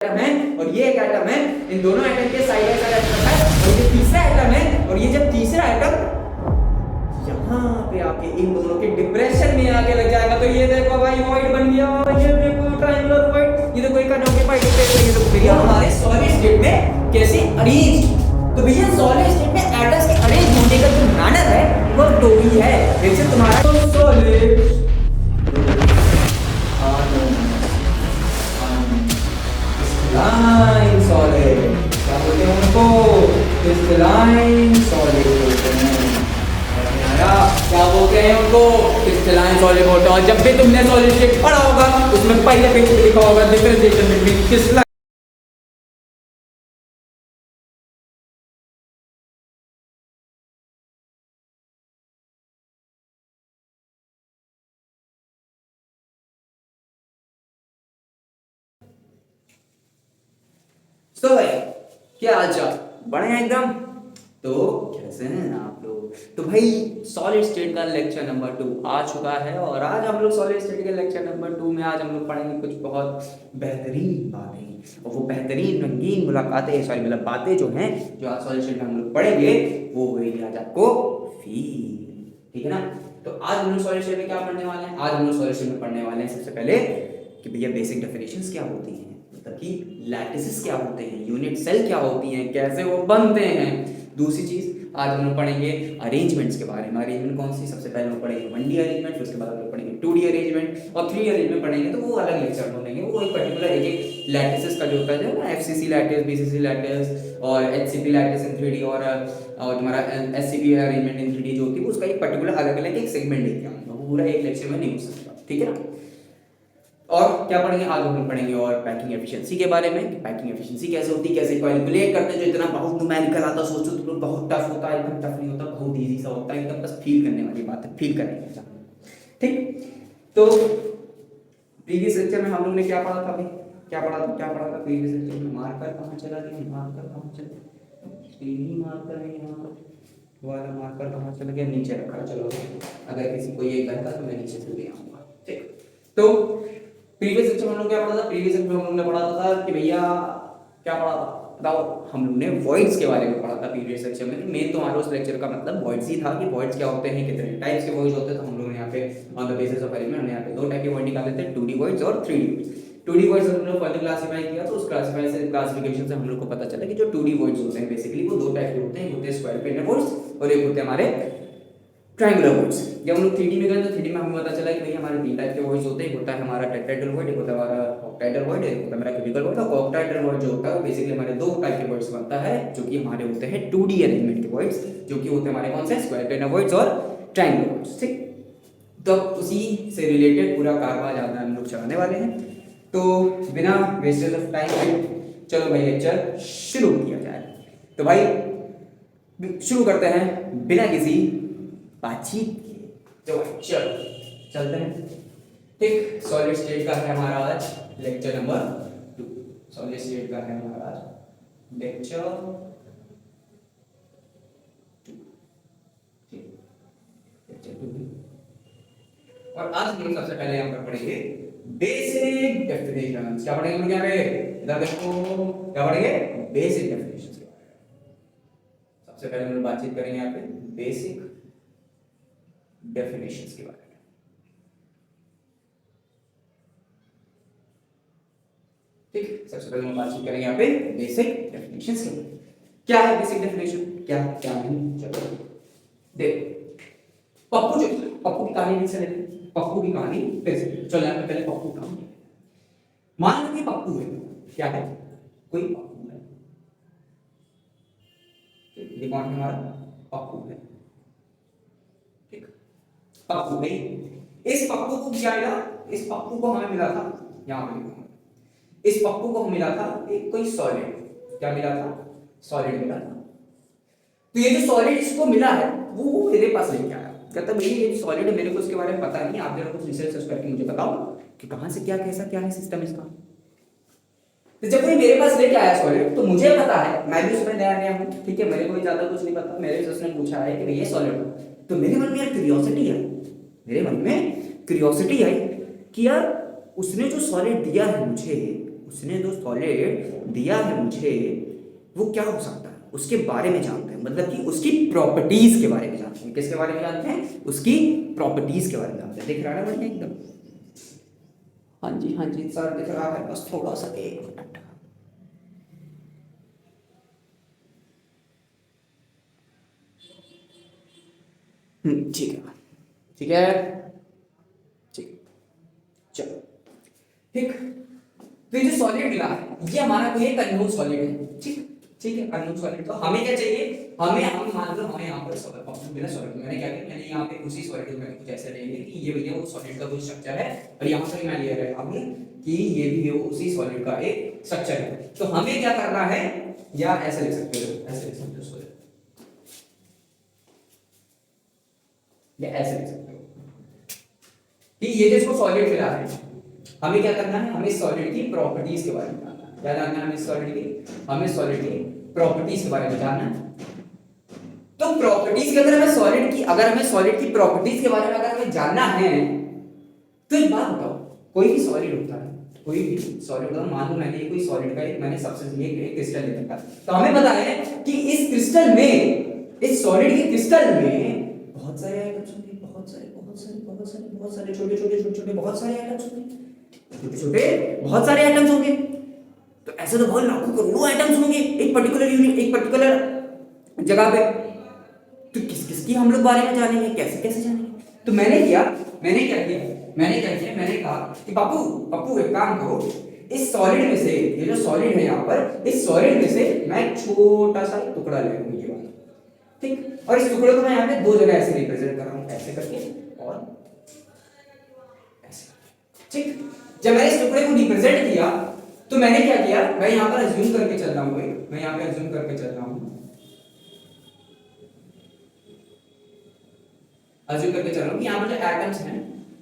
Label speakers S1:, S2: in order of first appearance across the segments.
S1: Atom है और ये एक एटम है, इन दोनों एटम के साइड बाय साइड एटम है और ये तीसरा एटम है और ये जब तीसरा एटम यहाँ पे आके इन दोनों के डिप्रेशन में आके लग जाएगा तो ये देखो भाई वॉइड बन गया, ये देखो ट्रायंगुलर वॉइड, ये देखो एक अनऑक्यूपाइड स्पेस, ये देखो भैया हमारे सॉलिड स्टेट में कैसे अरेंज। तो भैया सॉलिड स्टेट में एटम्स के अरेंज होने का जो मैनर है वो दो ही है। जैसे तुम्हारा सॉलिड क्रिस्टलाइन सॉलिड, क्या बोलते हैं उनको? क्रिस्टलाइन सॉलिड बोलते हैं। क्या बोलते हैं उनको? क्रिस्टलाइन सॉलिड बोलते हैं। और जब भी तुमने सॉलिड स्टेट पढ़ा होगा उसमें पहले पेज पे लिखा होगा डिफरेंशिएशन बिटवीन क्रिस्टलाइन। तो भाई क्या हाल चाल? बढ़िया एकदम। तो कैसे हैं आप लोग? तो भाई सॉलिड स्टेट का लेक्चर नंबर 2 आ चुका है और आज हम लोग सॉलिड स्टेट के लेक्चर नंबर 2 में आज हम लोग पढ़ेंगे कुछ बहुत बेहतरीन बातें। और वो बेहतरीन रंगीन मुलाकातें सॉरी मतलब बातें जो हैं जो आज सॉलिड स्टेट में हम लोग पढ़ेंगे वो होगी आज आपको फील, ठीक है ना? तो आज हम लोग सॉलिड स्टेट में क्या पढ़ने वाले हैं? आज हम लोग सॉलिड स्टेट में पढ़ने वाले हैं सबसे पहले कि भैया बेसिक डेफिनेशंस क्या होती हैं, मतलब कि लैटिसेस क्या होते हैं, यूनिट सेल क्या होती हैं, कैसे वो बनते हैं। दूसरी चीज आज हम लोग पढ़ेंगे अरेंजमेंट्स के बारे में। अरेंजमेंट कौन सी? सबसे पहले हम लोग पढ़ेंगे 1D अरेंजमेंट, फिर उसके बाद हम लोग पढ़ेंगे 2D अरेंजमेंट और 3D अरेंजमेंट पढ़ेंगे। तो वो अलग लेक्चर बनेंगे, वो एक पर्टिकुलर एक लैटिसेस का जो होता है ना, FCC लैटिस, BCC लैटिस और HCP लैटिस इन 3D और तुम्हारा SCP अरेंजमेंट इन 3D जो होती है उसका एक पर्टिकुलर अलग अलग एक सेगमेंट लेके आऊंगा, वो पूरा एक लेक्चर में नहीं हो सकता, ठीक है ना? और क्या पढ़ेंगे आज हम लोग पढ़ेंगे और पैकिंग एफिशिएंसी के बारे में कि पैकिंग एफिशिएंसी कैसे होती है, कैसे कैलकुलेट करते हैं। जो इतना बहुत न्यूमेरिकल आता सोचो तो बहुत टफ होता है, एकदम टफ नहीं होता, बहुत इजी सा होता है, एकदम बस फील करने वाली बात है, फील करेंगे, ठीक? तो प्रीवियस लेक्चर में हम लोग ने क्या पढ़ा था भाई? क्या पढ़ा था प्रीवियस लेक्चर में? मार्कर कहाँ चला गया? मार्कर है यहाँ पर, वाला मार्कर कहाँ चला गया? नीचे रखा। चलो अगर किसी को ये करता तो मैं नीचे से ले आऊंगा, ठीक? तो प्रीवियस लेक्चर में हम लोग क्या पढ़ा था? प्रीवियस लेक्चर में हम लोग ने पढ़ा था कि भैया क्या पढ़ा था बताओ? हम लोग ने वॉइड्स के बारे में पढ़ा था प्रीवियस लेक्चर में। मेन तो हमारा उस लेक्चर का मतलब वॉइड्स ही था कि वॉइड्स क्या होते हैं, कितने टाइप्स के वॉइड्स होते हैं। तो हम लोग ने यहाँ पे on the basis of element हमने यहाँ पे दो टाइप के वॉइड निकाले थे, 2D वॉइड्स और 3D वॉइड्स। 2D वॉइड्स हम लोग फर्दर क्लासिफाई किया तो उस क्लासिफिकेशन से हम लोग को पता चला कि जो 2D वॉइड्स होते हैं बेसिकली वो दो टाइप के होते हैं, एक होते हैं स्क्वायर पेंटेड वॉइड्स और एक होते हैं हमारे ट्रायंगुलर वॉइड्स। जब हम लोग 3D में गए तो 3D में हमें पता चला कि भाई हमारे तीन टाइप के वॉइड्स होते हैं, एक होता है हमारा टेट्राहेड्रल वॉइड, एक होता है हमारा ऑक्टाहेड्रल वॉइड, एक होता है हमारा क्यूबिकल वॉइड। और ऑक्टाहेड्रल वॉइड जो होता है वो बेसिकली हमारे दो टाइप के वॉइड्स बनता है जो कि हमारे होते हैं 2D अरेंजमेंट के वॉइड्स, जो कि होते हैं हमारे कौन से? स्क्वायर पेंटेड वॉइड्स और ट्रायंगुलर वॉइड्स, ठीक? तो उसी से रिलेटेड पूरा कारवां ज़्यादा हम लोग चलाने वाले हैं। तो बिना वेस्टेज ऑफ टाइम चलो भाई लेक्चर शुरू किया जाए। तो भाई शुरू करते हैं बिना किसी बातचीत के। तो चलो चलते हैं, ठीक? सॉलिड स्टेट का है हमारा आज लेक्चर नंबर 2। सॉलिड स्टेट का है हमारा आज लेक्चर 2, ठीक? लेक्चर 2 और आज हम सबसे पहले यहाँ पर पढ़ेंगे बेसिक डेफिनेशंस। क्या पढ़ेंगे हम लोग यहाँ पे? इधर देखो, क्या पढ़ेंगे? बेसिक डेफिनेशंस के बारे में सबसे पहले हम लोग बातचीत करेंगे यहाँ पे बेसिक डेफिनेशंस के बारे में, ठीक? सबसे पहले हम बातचीत करेंगे यहाँ पे बेसिक डेफिनेशंस के बारे में। क्या है बेसिक डेफिनेशन, क्या नहीं? चलो देख, पप्पू की कहानी नहीं चलेगी, पप्पू की कहानी फिर से चलो यहाँ पे पहले पप्पू की कहानी। मान लो कि पप्पू है, क्या है? कोई पप्पू है, दिमाग में हमारा पप्पू है, ठीक? पप्पू है। इस पप्पू को क्या मिला? इस पप्पू को हमें मिला था, यहाँ पे इस पप्पू को मिला था एक कोई सॉलिड। क्या मिला था? सॉलिड मिला था। तो ये जो सॉलिड इसको मिला है वो मेरे पास लेके आया, कहता भैया ये सॉलिड है, मेरे को इसके बारे में पता नहीं, आप जरा कुछ रिसर्च करके मुझे बताओ कि कहाँ से क्या कैसा क्या है सिस्टम इसका। तो जब ये मेरे पास लेके आया सॉलिड तो मुझे पता है, मैं भी उसमें नया नया हूँ, ठीक है? मेरे को ज्यादा कुछ नहीं पता, मेरे से उसने पूछा है कि भैया सॉलिड है, तो मेरे मन में यार क्यूरियोसिटी है, मेरे मन में क्यूरियोसिटी है कि यार उसने जो सॉलिड दिया है मुझे उसने जो सॉलिड दिया है मुझे वो क्या हो सकता है उसके बारे में जानते हैं, मतलब कि उसकी प्रॉपर्टीज के बारे में जानते हैं। किसके बारे में जानते हैं? उसकी प्रॉपर्टीज के बारे में जानते हैं। दिख रहा है बढ़िया एकदम? हाँ जी सर दिख रहा है, बस थोड़ा सा 1 मिनट। ठीक है ठीक है ठीक, चलो ठीक। तो ये जो सॉलिड मिला है ये हमारा कोई एक अननोन सॉलिड है, ठीक ठीक है, अननोन सॉलिड। तो हमें क्या चाहिए, हम मान लो हमें यहाँ पर बिना सॉलिड मैंने क्या किया, मैंने यहाँ पे उसी सॉलिड में कुछ ऐसे लेंगे कि ये भैया वो सॉलिड का कोई स्ट्रक्चर है, और यहाँ पर मैं ले रहा हूँ कि ये भी वो उसी सॉलिड का एक स्ट्रक्चर है। तो हमें क्या करना है, या ऐसे लिख सकते हो, ऐसे लिख सकते हो सॉलिड, या ऐसे लिख सकते हो कि ये जिसको सॉलिड मिला है हमें क्या करना है, हमें सॉलिड की प्रॉपर्टीज के बारे में जानना है। क्या जानना है हमें? सॉलिड की प्रॉपर्टीज के बारे में जानना है। तो प्रॉपर्टीज के अगर हमें सॉलिड की प्रॉपर्टीज के बारे में अगर हमें जानना है तो एक बात बताओ, कोई भी सॉलिड होता है, कोई भी सॉलिड होता है, मान लो मैंने कोई सॉलिड का एक मैंने सबसे एक क्रिस्टल ले रखा, तो हमें पता है कि इस क्रिस्टल में, इस सॉलिड के क्रिस्टल में बहुत सारे आइटम्स होंगे, बहुत सारे छोटे बहुत सारे आइटम्स होंगे, बहुत सारे आइटम्स होंगे। तो ऐसे तो बहुत लाखों करोड़ों आइटम्स होंगे एक पर्टिकुलर जगह पे। तो किस किस की हम लोग बारे में जानेंगे, कैसे जानेंगे? तो मैंने क्या किया, मैंने कहा कि पप्पू एक काम करो, इस सॉलिड में से, ये जो सॉलिड है यहाँ पर, इस सॉलिड में से मैं एक छोटा सा टुकड़ा ले लूंगा, ये वाला, ठीक। और इस टुकड़े को मैं यहाँ पे 2 जगह ऐसे रिप्रेजेंट कर रहा हूँ, ऐसे करके और ऐसे, ठीक। जब मैंने इस टुकड़े को रिप्रेजेंट किया तो मैंने क्या किया, मैं यहाँ पर अज्यूम करके चल रहा हूँ, मैं यहाँ पे अज्यूम करके चल रहा हूँ, कि यहाँ पर जो एटम्स हैं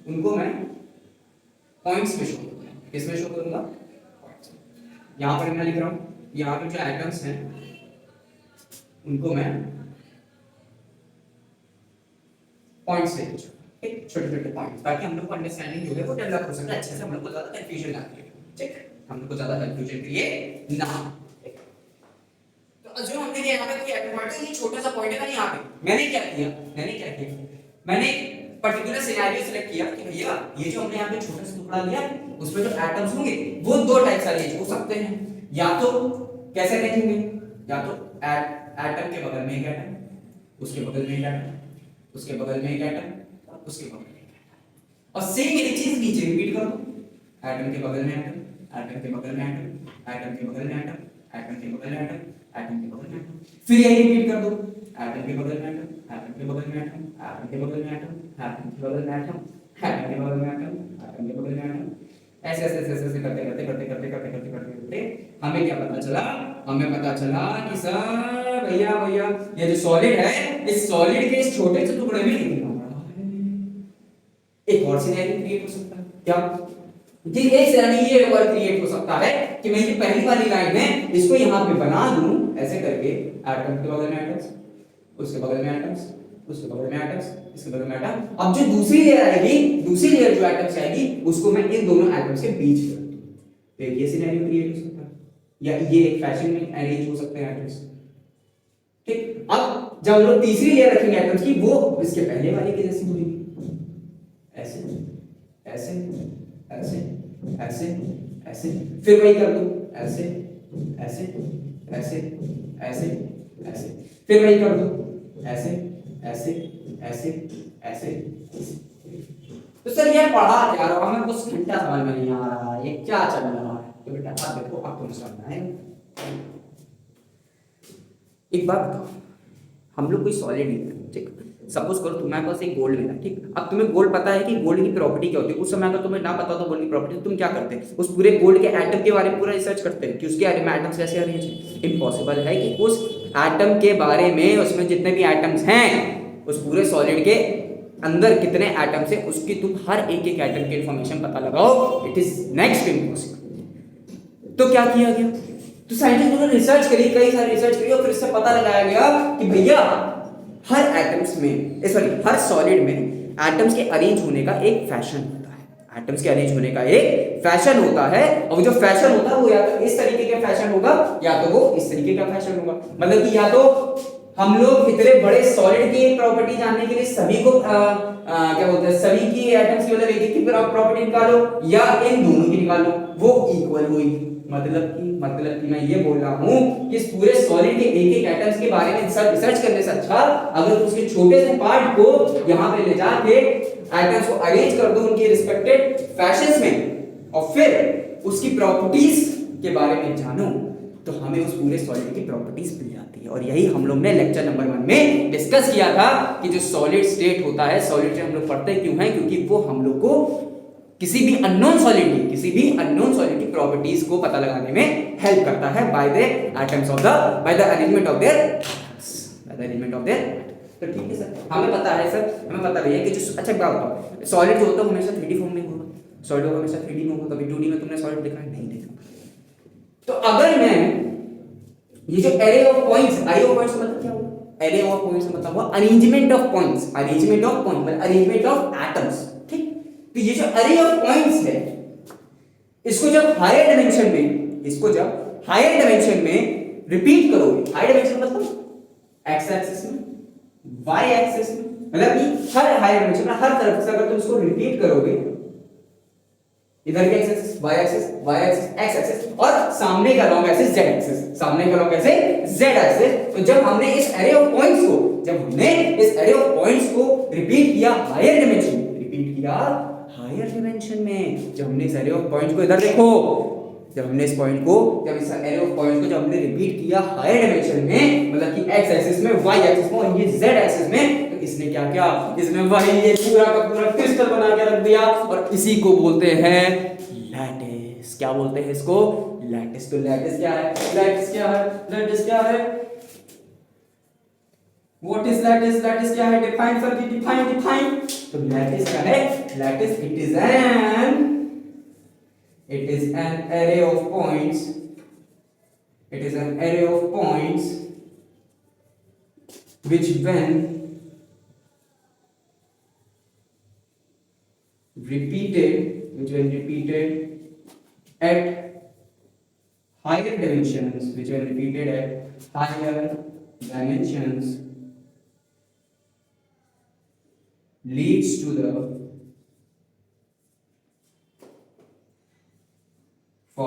S1: उनको मैं पॉइंट्स में शो करूंगा। किसमें शो करूंगा? पॉइंट्स। यहाँ पर मैं लिख रहा हूँ, यहाँ पर जो एटम्स हैं उनको मैं पॉइंट्स से लिखूंगा, ठीक, छोटे पॉइंट्स, ताकि हम लोग को अंडरस्टैंडिंग जो है वो डेवलप हो सके अच्छे से, हम लोग को ज्यादा कंफ्यूजन ना क्रिएट हो, ठीक, हम लोग को ज्यादा कंफ्यूजन क्रिएट ना हो। तो जो हमने यहाँ पे कोई एटम है, ये छोटा सा पॉइंट है ना, यहाँ पे मैंने क्या किया, मैंने पर्टिकुलर सिनेरियो सेलेक्ट किया कि भैया ये जो हमने यहाँ पे छोटा सा टुकड़ा लिया उसमें जो एटम्स होंगे वो 2 टाइप से अरेंज हो सकते हैं। या तो कैसे अरेंज होंगे, या तो एटम के बगल में एक एटम, उसके बगल में एक एटम, उसके बगल में एक एटम, उसके बगल में एक एटम, और सेम यही चीज नीचे रिपीट कर दो, एटम के बगल में एटम, एटम के बगल में एटम, एटम के बगल में एटम, एटम के बगल में एटम, एटम के बगल में एटम, फिर यही रिपीट कर दो, एटम के बगल में एटम, एटम के बगल में एटम, एटम के बगल में एटम, एटम के बगल में एटम, एटम के बगल में एटम, एटम के बगल में एटम, ऐसे करते हमें क्या पता चला, कि सर भैया ये जो सॉलिड है, इस सॉलिड के इस छोटे से टुकड़े में एक और सिनेरियो क्रिएट हो सकता है। क्या? जी एक सिनेरियो ये और क्रिएट हो सकता है कि मैं ये पहली वाली लाइन है इसको यहाँ पे बना दूं ऐसे करके, एटम के बगल में एटम्स, उसके बगल में एटम्स, उसके बगल में एटम्स, इसके बगल में एटम। अब जो दूसरी लेयर आएगी, दूसरी लेयर जो एटम्स आएगी उसको मैं इन दोनों एटम्स के बीच कर दूं, तो ये सिनेरियो क्रिएट हो सकता है, या ये एक फैशन में अरेंज हो सकते हैं एटम्स, ठीक। अब जब हम लोग तीसरी लेयर रखेंगे एटम्स की, वो इसके पहले वाले के जैसी होगी, ऐसे ऐसे ऐसे ऐसे ऐसे, फिर वही कर दो, ऐसे ऐसे ऐसे ऐसे ऐसे, फिर वही कर दो, ऐसे ऐसे ऐसे ऐसे। तो सर ये पढ़ा क्या रहा हूं मैं, कुछ घंटा समझ में नहीं आ रहा, ये क्या चल रहा है? तो बेटा अब देखो, अब तुम समझना है। एक बात बताओ, हम लोग कोई सॉलिड नहीं है, ठीक, सपोज करो तुम्हारे पास एक गोल्ड मिला, ठीक। अब तुम्हें गोल्ड पता है कि गोल्ड की प्रॉपर्टी क्या होती है, उस समय अगर तुम्हें ना पता तो गोल्ड की प्रॉपर्टी, तो तुम क्या करते हैं, उस पूरे गोल्ड के एटम के बारे में पूरा रिसर्च करते हैं कि उसके एटम्स कैसे अरेंज है। इम्पॉसिबल है कि उस एटम के बारे में, उसमें जितने भी एटम्स हैं उस पूरे सॉलिड के अंदर कितने एटम्स है उसकी तुम हर एक एटम की इंफॉर्मेशन पता लगाओ, इट इज नेक्स्ट इम्पॉसिबल। तो क्या किया गया, तो साइंटिस्ट ने रिसर्च करी, कई सारी रिसर्च करी, और फिर इससे पता लगाया गया कि भैया हर एटम्स में, सॉरी हर सॉलिड में एटम्स के अरेंज होने का एक फैशन होता है, एटम्स के अरेंज होने का एक फैशन होता है, और वो जो फैशन होता है वो या तो इस तरीके का फैशन होगा या तो वो इस तरीके का फैशन होगा। मतलब कि या तो हम लोग इतने बड़े सॉलिड की प्रॉपर्टी जानने के लिए सभी को क्या बोलते हैं, सभी की एटम्स की मतलब एक एक की प्रॉपर्टी निकालो या इन दोनों की निकालो, वो इक्वल हुई। मतलब कि मैं ये बोल रहा हूँ कि इस पूरे सॉलिड के एक एक एटम्स के बारे में रिसर्च करने से अच्छा अगर उसके छोटे से पार्ट को यहाँ पे ले जाके एटम्स को अरेंज कर दो उनके रिस्पेक्टेड फैशंस में और फिर उसकी प्रॉपर्टीज के बारे में जानो, तो हमें उस पूरे सॉलिड की प्रॉपर्टीज मिल जाती है। और यही हम लोग ने लेक्चर नंबर 1 में डिस्कस किया था कि जो सॉलिड स्टेट होता है, सॉलिड से हम लोग पढ़ते क्यों हैं, क्योंकि वो हम लोग को किसी भी अननोन सॉलिड की प्रॉपर्टीज को पता लगाने में हेल्प करता है by the arrangement of their. तो ठीक है सर, हमें पता है कि जो अच्छा क्या बताओ, सॉलिड जो होता है हमेशा 3D फॉर्म में होगा, सॉलिड होगा हमेशा 3D में होगा, कभी 2D में तुमने सॉलिड देखा है? नहीं देखा। तो अगर मैं ये जो एरे ऑफ पॉइंट्स मतलब क्या हुआ? एरे ऑफ पॉइंट्स मतलब हुआ अरेंजमेंट ऑफ पॉइंट्स मतलब अरेंजमेंट ऑफ एटम्स, ठीक। तो ये जो एरे ऑफ पॉइंट्स है, इसको जब हायर डायमेंशन में रिपीट करोगे, हायर डायमेंशन मतलब एक्स एक्सिस में, वाई एक्सिस में, मतलब कि हर हायर डायमेंशन में हर तरफ से अगर तुम इसको रिपीट करोगे, इधर की axis y axis x axis और सामने का लॉन्ग एक्सिस z एक्सिस, तो जब हमने इस एरे ऑफ पॉइंट्स को रिपीट किया हायर डायमेंशन में, जब हमने इस एरे ऑफ पॉइंट्स को इधर देखो, जब हमने इस एरे ऑफ पॉइंट्स को जब हमने रिपीट किया हायर डायमेंशन में, मतलब कि x एक्सिस में, y एक्सिस में और ये z एक्सिस में, तो इसने क्या किया, इसने वही ये पूरा का पूरा क्रिस्टल बना के रख दिया, और इसी को बोलते हैं लैटिस। क्या बोलते हैं इसको? लैटिस। तो लैटिस क्या है? What is lattice? लैटिस क्या है? डिफाइन सर जी, डिफाइन। तो लैटिस क्या है? Lattice it is an array of points which when repeated at higher dimensions leads to the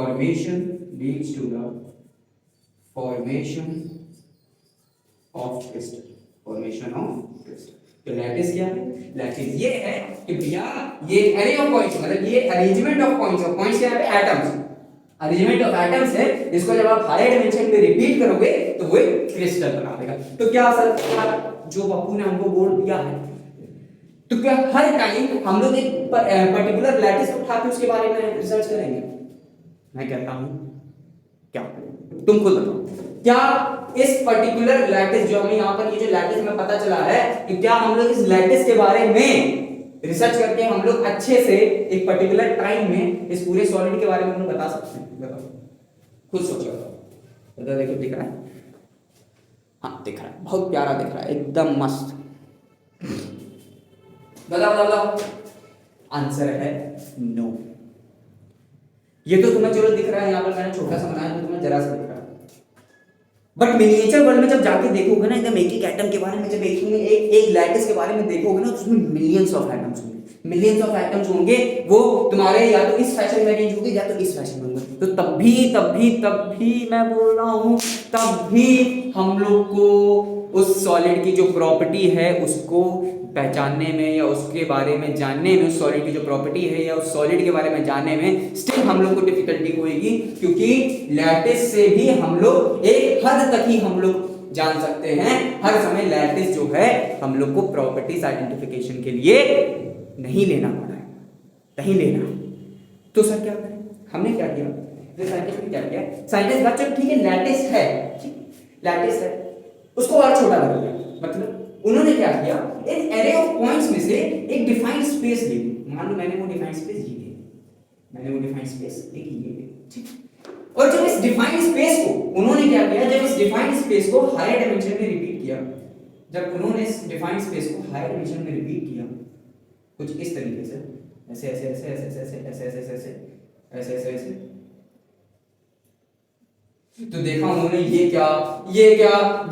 S1: formation of crystal। तो लैटिस क्या है? लैटिस ये है कि भैया ये एरे ऑफ पॉइंट्स मतलब ये अरेंजमेंट ऑफ पॉइंट्स क्या है? एटम्स, अरेंजमेंट ऑफ एटम्स है, इसको जब आप हायर डायमेंशन में रिपीट करोगे तो वो एक क्रिस्टल बना देगा। तो क्या सर जो बापू ने हमको बोल दिया है, तो क्या हर टाइम हम लोग एक पर्टिकुलर लैटिस उठा के उसके बारे में रिसर्च करेंगे? मैं कहता हूं क्या, तुम खुद बताओ, क्या इस पर्टिकुलर लैटिस जो हमें यहाँ पर ये जो लैटिस हमें पता चला है कि क्या हम लोग इस लैटिस के बारे में रिसर्च करके हम लोग अच्छे से एक पर्टिकुलर टाइम में इस पूरे सॉलिड के बारे में हम लोग बता सकते हैं? बताओ, खुद सोचो। बताओ, देखो दिख रहा है? हाँ दिख रहा है, बहुत प्यारा दिख रहा है, एकदम मस्त। बताओ। आंसर है नो। ये तो तुम्हें चलो दिख रहा है, यहाँ पर मैंने छोटा सा बनाया तो तुम्हें जरा सा दिख रहा है, बट मिनिएचर वर्ल्ड में जब जाके देखोगे ना, एकदम एक एटम के बारे में जब एक लैटिस के बारे में देखोगे ना, तो उसमें मिलियंस ऑफ एटम्स होंगे। वो तुम्हारे या तो इस फैशन में अरेंज होंगे या तो इस फैशन में होंगे। तो तब भी मैं बोल रहा हूँ, तब भी हम लोग को उस सॉलिड की जो प्रॉपर्टी है उसको पहचानने में या उसके बारे में जानने में, उस सॉलिड की जो प्रॉपर्टी है या उस सॉलिड के बारे में जानने में स्टिल हम लोग को डिफिकल्टी होगी, क्योंकि लैटिस से भी हम लोग एक हद तक ही हम लोग जान सकते हैं। हर समय लैटिस जो है हम लोग को प्रॉपर्टीज आइडेंटिफिकेशन के लिए नहीं लेना पड़ा है, नहीं लेना। तो सर क्या करें? हमने क्या किया, साइंटिस्ट ने क्या किया, साइंटिस्ट बात चलो ठीक है, लैटिस है, उसको और छोटा कर दिया। मतलब उन्होंने क्या किया, एक एरे ऑफ पॉइंट्स में से एक डिफाइंड स्पेस ली। मान लो मैंने वो डिफाइंड स्पेस ये ली, ठीक। और जब इस डिफाइंड स्पेस को उन्होंने क्या किया, जब इस डिफाइंड स्पेस को हायर डायमेंशन में रिपीट किया, कुछ इस तरीके से, ऐसे ऐसे ऐसे ऐसे ऐसे ऐसे ऐसे ऐसे ऐसे ऐसे ऐसे ऐसे। तो देखा उन्होंने ये क्या,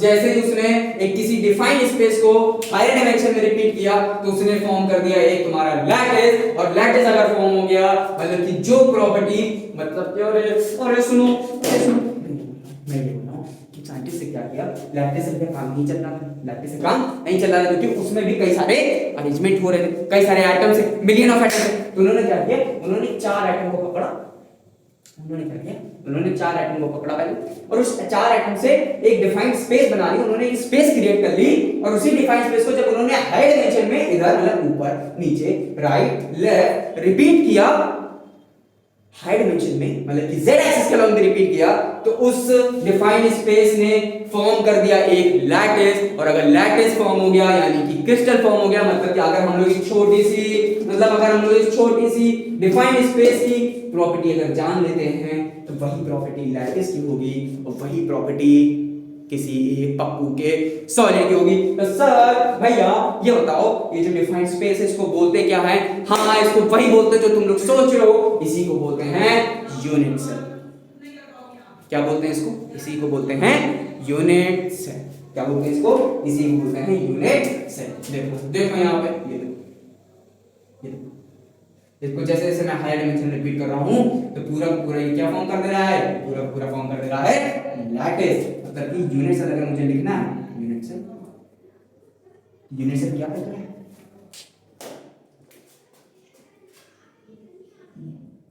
S1: जैसे ही उसने एक किसी डिफाइंड स्पेस को हायर डायमेंशन में रिपीट किया तो उसने फॉर्म कर दिया एक तुम्हारा लैटिस, और लैटिस अगर फॉर्म हो गया मतलब कि जो प्रॉपर्टी, मतलब कि अरे सुनो मैं ये बोल रहा हूँ कि साइंटिस्ट से क्या किया, लैटिस से काम नहीं चल रहा था, लैटिस से काम नहीं चल रहा था क्योंकि उसमें भी कई सारे अरेंजमेंट हो रहे थे, कई सारे एटम्स है, मिलियन ऑफ एटम्स है। तो उन्होंने क्या किया, उन्होंने चार एटम को पकड़ा, उन्होंने क्या किया, उन्होंने चार एटम को पकड़ा पहले, और उस चार एटम से एक डिफाइंड स्पेस बना ली, उन्होंने एक स्पेस क्रिएट कर ली, और उसी डिफाइंड स्पेस को जब उन्होंने हाई डायमेंशन में इधर मतलब ऊपर नीचे राइट लेफ्ट रिपीट किया, हाई डायमेंशन में मतलब कि z एक्सिस के अलॉन्ग रिपीट किया, तो उस डिफाइंड स्पेस ने फॉर्म कर दिया एक लैटिस, और अगर लैटिस फॉर्म हो गया यानी कि क्रिस्टल फॉर्म हो गया, मतलब कि अगर हम लोग एक छोटी सी, मतलब अगर हम लोग इस छोटी सी डिफाइंड स्पेस की प्रॉपर्टी अगर जान लेते हैं तो वही प्रॉपर्टी लैटिस की होगी, और वही प्रॉपर्टी किसी पप्पू के सॉलिड की होगी। तो सर भैया ये बताओ, ये जो डिफाइंड स्पेस है इसको बोलते क्या है? हाँ, इसको वही बोलते जो तुम लोग सोच रहे हो, इसी को बोलते हैं यूनिट सेल। क्या बोलते हैं इसको? इसी को बोलते हैं यूनिट सेल। क्या बोलते हैं इसको? इसी को बोलते हैं यूनिट सेल। देखो देखो यहाँ पे ये देखो, ये देखो, इसको जैसे जैसे मैं हायर डायमेंशन रिपीट कर रहा हूं तो पूरा पूरा ये क्या फॉर्म कर दे रहा है, पूरा पूरा फॉर्म कर दे रहा है लैटिस। मतलब कि यूनिट सेल अगर मुझे लिखना है, यूनिट सेल, यूनिट सेल क्या होता है?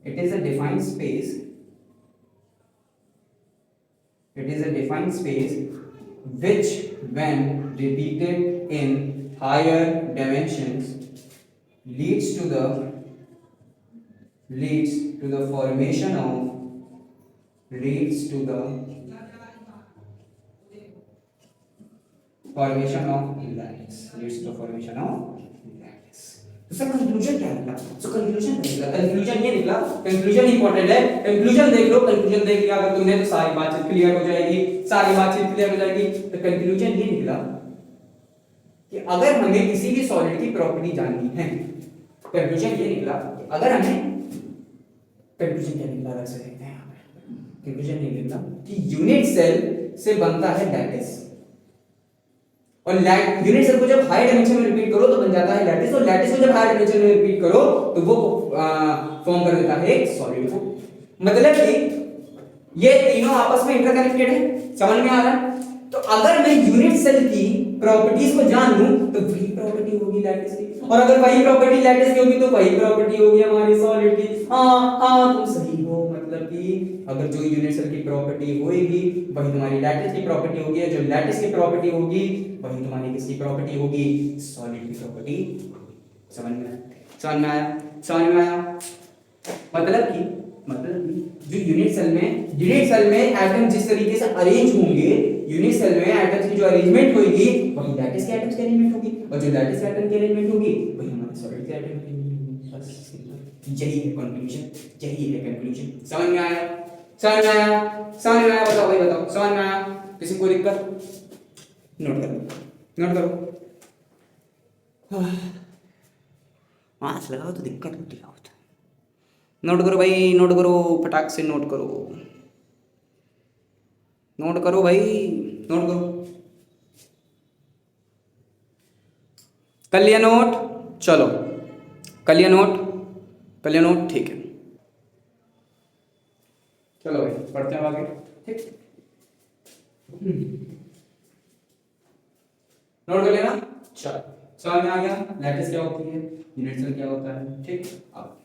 S1: It is a defined space, it is a defined space which when repeated in higher dimensions leads to the formation of leads to the formation of lattice, leads to the formation of lattice। तो sir conclusion क्या निकला? So conclusion निकला, conclusion ये निकला, conclusion important है, conclusion देख लो, conclusion देख लिया अगर तुमने तो सारी बातचीत क्लियर हो जाएगी, सारी बातचीत क्लियर हो जाएगी। तो कंक्लूजन ये निकला कि अगर हमें किसी भी सॉलिड की प्रॉपर्टी जाननी है, कंक्लूजन ये निकला कि अगर हमें, कंक्लूजन क्या निकला वैसे देखते हैं यहाँ पे। कंक्लूजन ये निकला कि यूनिट सेल से बनता है लैटिस, और यूनिट सेल को जब हाई डायमेंशन में रिपीट करो तो बन जाता है लैटिस, और लैटिस को जब हाई डायमेंशन में रिपीट करो तो वो फॉर्म कर देता है एक सॉलिड को। मतलब कि ये तीनों आपस में इंटरकनेक्टेड है, समझ में आ रहा है? तो अगर मैं यूनिट सेल की प्रॉपर्टीज को जान लूं तो वही प्रॉपर्टी होगी लैटिस की, और अगर वही प्रॉपर्टी लैटिस की होगी तो वही प्रॉपर्टी होगी हमारी सॉलिड की। हाँ तुम सही हो, मतलब कि अगर जो यूनिट सेल की प्रॉपर्टी होगी वही तुम्हारी लैटिस की प्रॉपर्टी होगी, जो लैटिस की प्रॉपर्टी होगी वही तुम्हारी किसकी प्रॉपर्टी होगी? सॉलिड की प्रॉपर्टी। समझ में आया? समझ में आया? समझ में आया? मतलब कि जो यूनिट सेल में एटम जिस तरीके से अरेंज होंगे, यूनिट सेल में एटम्स की जो अरेंजमेंट होगी वही लैटिस के एटम्स की अरेंजमेंट होगी, और जो लैटिस के एटम की अरेंजमेंट होगी वही हमारे सॉलिड के एटम की अरेंजमेंट होगी। बस यही है कंक्लूजन, यही है कंक्लूजन। समझ में आया? समझ में आया? समझ में आया? बताओ भाई बताओ, समझ में आया? किसी को दिक्कत? नोट करो, नोट करो। मास लगाओ तो दिक्कत होती है। नोट करो भाई, नोट करो, फटाक से नोट करो, नोट करो भाई, नोट करो। कर लिया नोट? चलो कर लिया नोट, कर लिया नोट, ठीक है। चलो भाई पढ़ते हैं आगे, ठीक। नोट कर लेना। चलो समझ में आ गया लैटिस क्या होती है, यूनिट सेल क्या होता है, ठीक। अब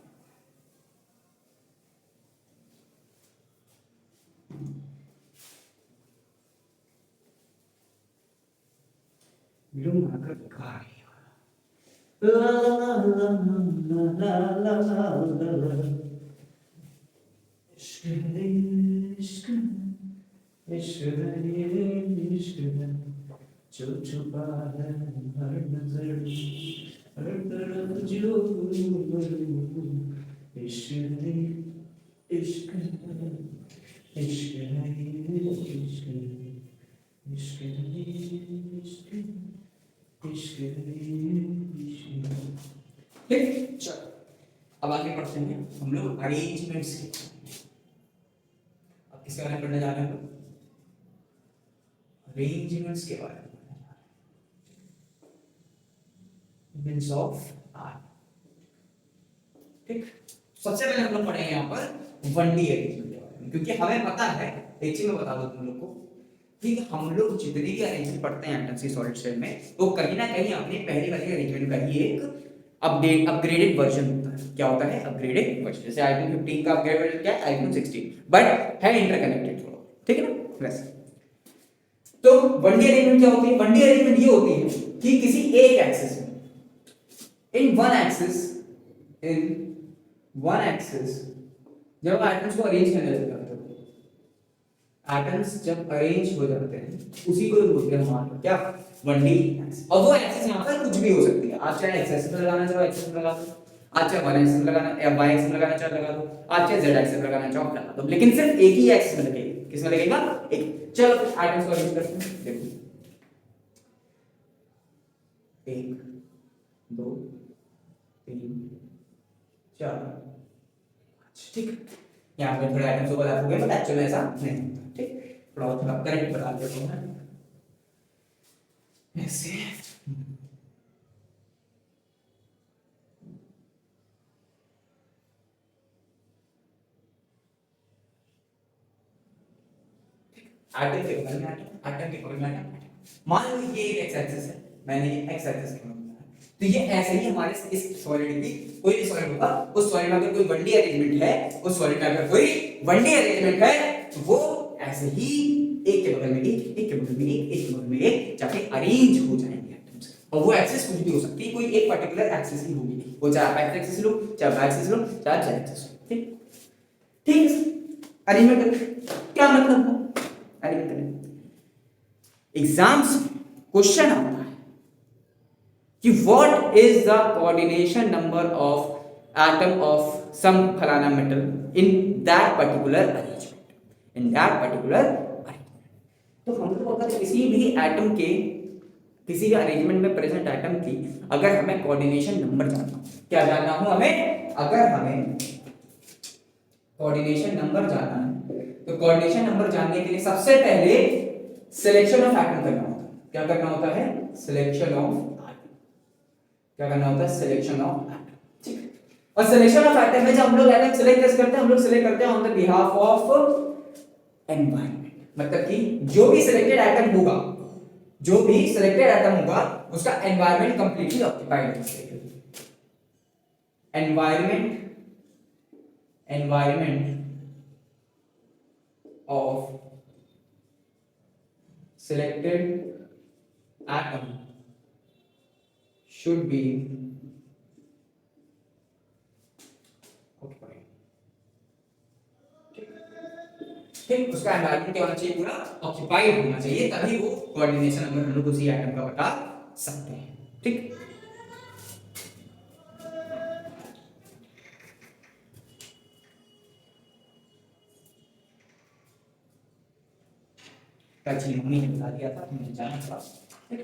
S1: लूंगा कर गाड़ी ला ला ला ला ला ला ला ला। इश्क है, इश्क है, इश्क है, इश्क है, जो छुपा है हर नजर, हर तरफ जो इश्क है, इश्क है, इश्क है, इश्क है, इश्क है, इश्क है, इश्क है, इश्क है। ठीक चल, अब आगे बढ़ते हैं हम लोग अरेंजमेंट्स के। अब किसके बारे में पढ़ने जा रहे हैं हम लोग? अरेंजमेंट्स के बारे में। Means of R. ठीक, सबसे पहले हम लोग पढ़ेंगे यहाँ पर 1D अरेंजमेंट के बारे में, क्योंकि हमें पता है, एक चीज मैं बता दूं तुम लोग को कि हम लोग जितने भी अरेंजमेंट पढ़ते हैं एटम्स की सॉलिड स्टेट में, वो कहीं ना कहीं अपनी पहली वाली अरेंजमेंट का ही एक अपग्रेडेड वर्जन होता है। क्या होता है? Upgraded version. जैसे आईक्यू 15 का अपग्रेडेड वर्जन क्या है? आईक्यू 16, बट है इंटरकनेक्टेड थोड़ा, ठीक है ना? वैसे तो 1D अरेंजमेंट क्या होती है? 1D अरेंजमेंट ये होती है कि किसी एक एक्सिस में, इन वन एक्सिस जब एटम्स को अरेंज करने लगते हैं, एटम्स जब अरेंज हो जाते हैं उसी को बोलते हैं हमारा क्या? 1D axis. और वो एक्सिस यहाँ पर कुछ भी हो सकती है। आप चाहे एक्स एक्सिस पे लगाना चाहो एक्सिस पे लगा दो, आप चाहे वन एक्सिस पे लगाना या वाई एक्सिस पे लगाना चाहो लगा दो, आप चाहे जेड एक्सिस पे लगाना चाहो लगा दो, लेकिन सिर्फ एक ही एक्सिस में लगेगा। किसमें लगेगा? एक। चलो एटम्स को अरेंज करते हैं। देखो 1 2 3 4 5, ठीक। यहाँ पे थोड़े आइटम्स ओवरलैप हो गए, बट एक्चुअली ऐसा नहीं होता, ठीक। थोड़ा करेक्ट बता देता हूँ मैं ऐसे। एटम के बगल में एटम के बगल में मान लो ये एक एक्स एक्सिस है, मैंने ये एक्स एक्सिस के तो ये ऐसे ही हमारे इस सॉलिड की कोई भी सॉलिड होगा, उस सॉलिड में अगर कोई 1D अरेंजमेंट है, उस सॉलिड में अगर कोई 1D अरेंजमेंट है तो वो ऐसे ही एक के बगल में एक, एक के बगल में एक के बगल में एक जाके अरेंज हो जाएंगे एटम्स। और वो एक्सिस कुछ भी हो सकती है, कोई एक पर्टिकुलर एक्सिस ही होगी, वो चाहे आप एक्स एक्सिस लो, चाहे वाई एक्सिस लो, चाहे जेड एक्सिस लो, ठीक। ठीक है, अरेंजमेंट क्या मतलब है? अरेंजमेंट एग्जाम्स क्वेश्चन आता है कि what is the coordination number of atom of some फलाना metal in that particular arrangement, in that particular arrangement। तो हम लोग अगर किसी भी एटम के किसी भी अरेंजमेंट में प्रेजेंट एटम की अगर हमें कोऑर्डिनेशन नंबर जानना, क्या जानना हो हमें? अगर हमें कोऑर्डिनेशन नंबर जानना है तो कोऑर्डिनेशन नंबर जानने के लिए सबसे पहले सिलेक्शन ऑफ एटम करना होता है। क्या करना होता है? सिलेक्शन ऑफ क्या करना होता है? सिलेक्शन ऑफ एटम, ठीक। और सिलेक्शन ऑफ एटम में जब हम लोग एटम सिलेक्ट कैसे करते हैं? हम लोग सिलेक्ट करते हैं on the behalf of environment. मतलब कि जो भी सिलेक्टेड एटम होगा, जो भी सिलेक्टेड एटम होगा उसका एनवायरनमेंट कंप्लीटली ऑक्यूपाइड होना चाहिए। Environment of selected atom should be occupied, ठीक। उसका एनवायरनमेंट क्या होना चाहिए? पूरा ऑक्यूपाइड होना चाहिए, तभी वो कोऑर्डिनेशन नंबर हम लोग उसी एटम का बता सकते हैं, ठीक। एक्चुअली मम्मी ने बता दिया था, मुझे जाना था, ठीक।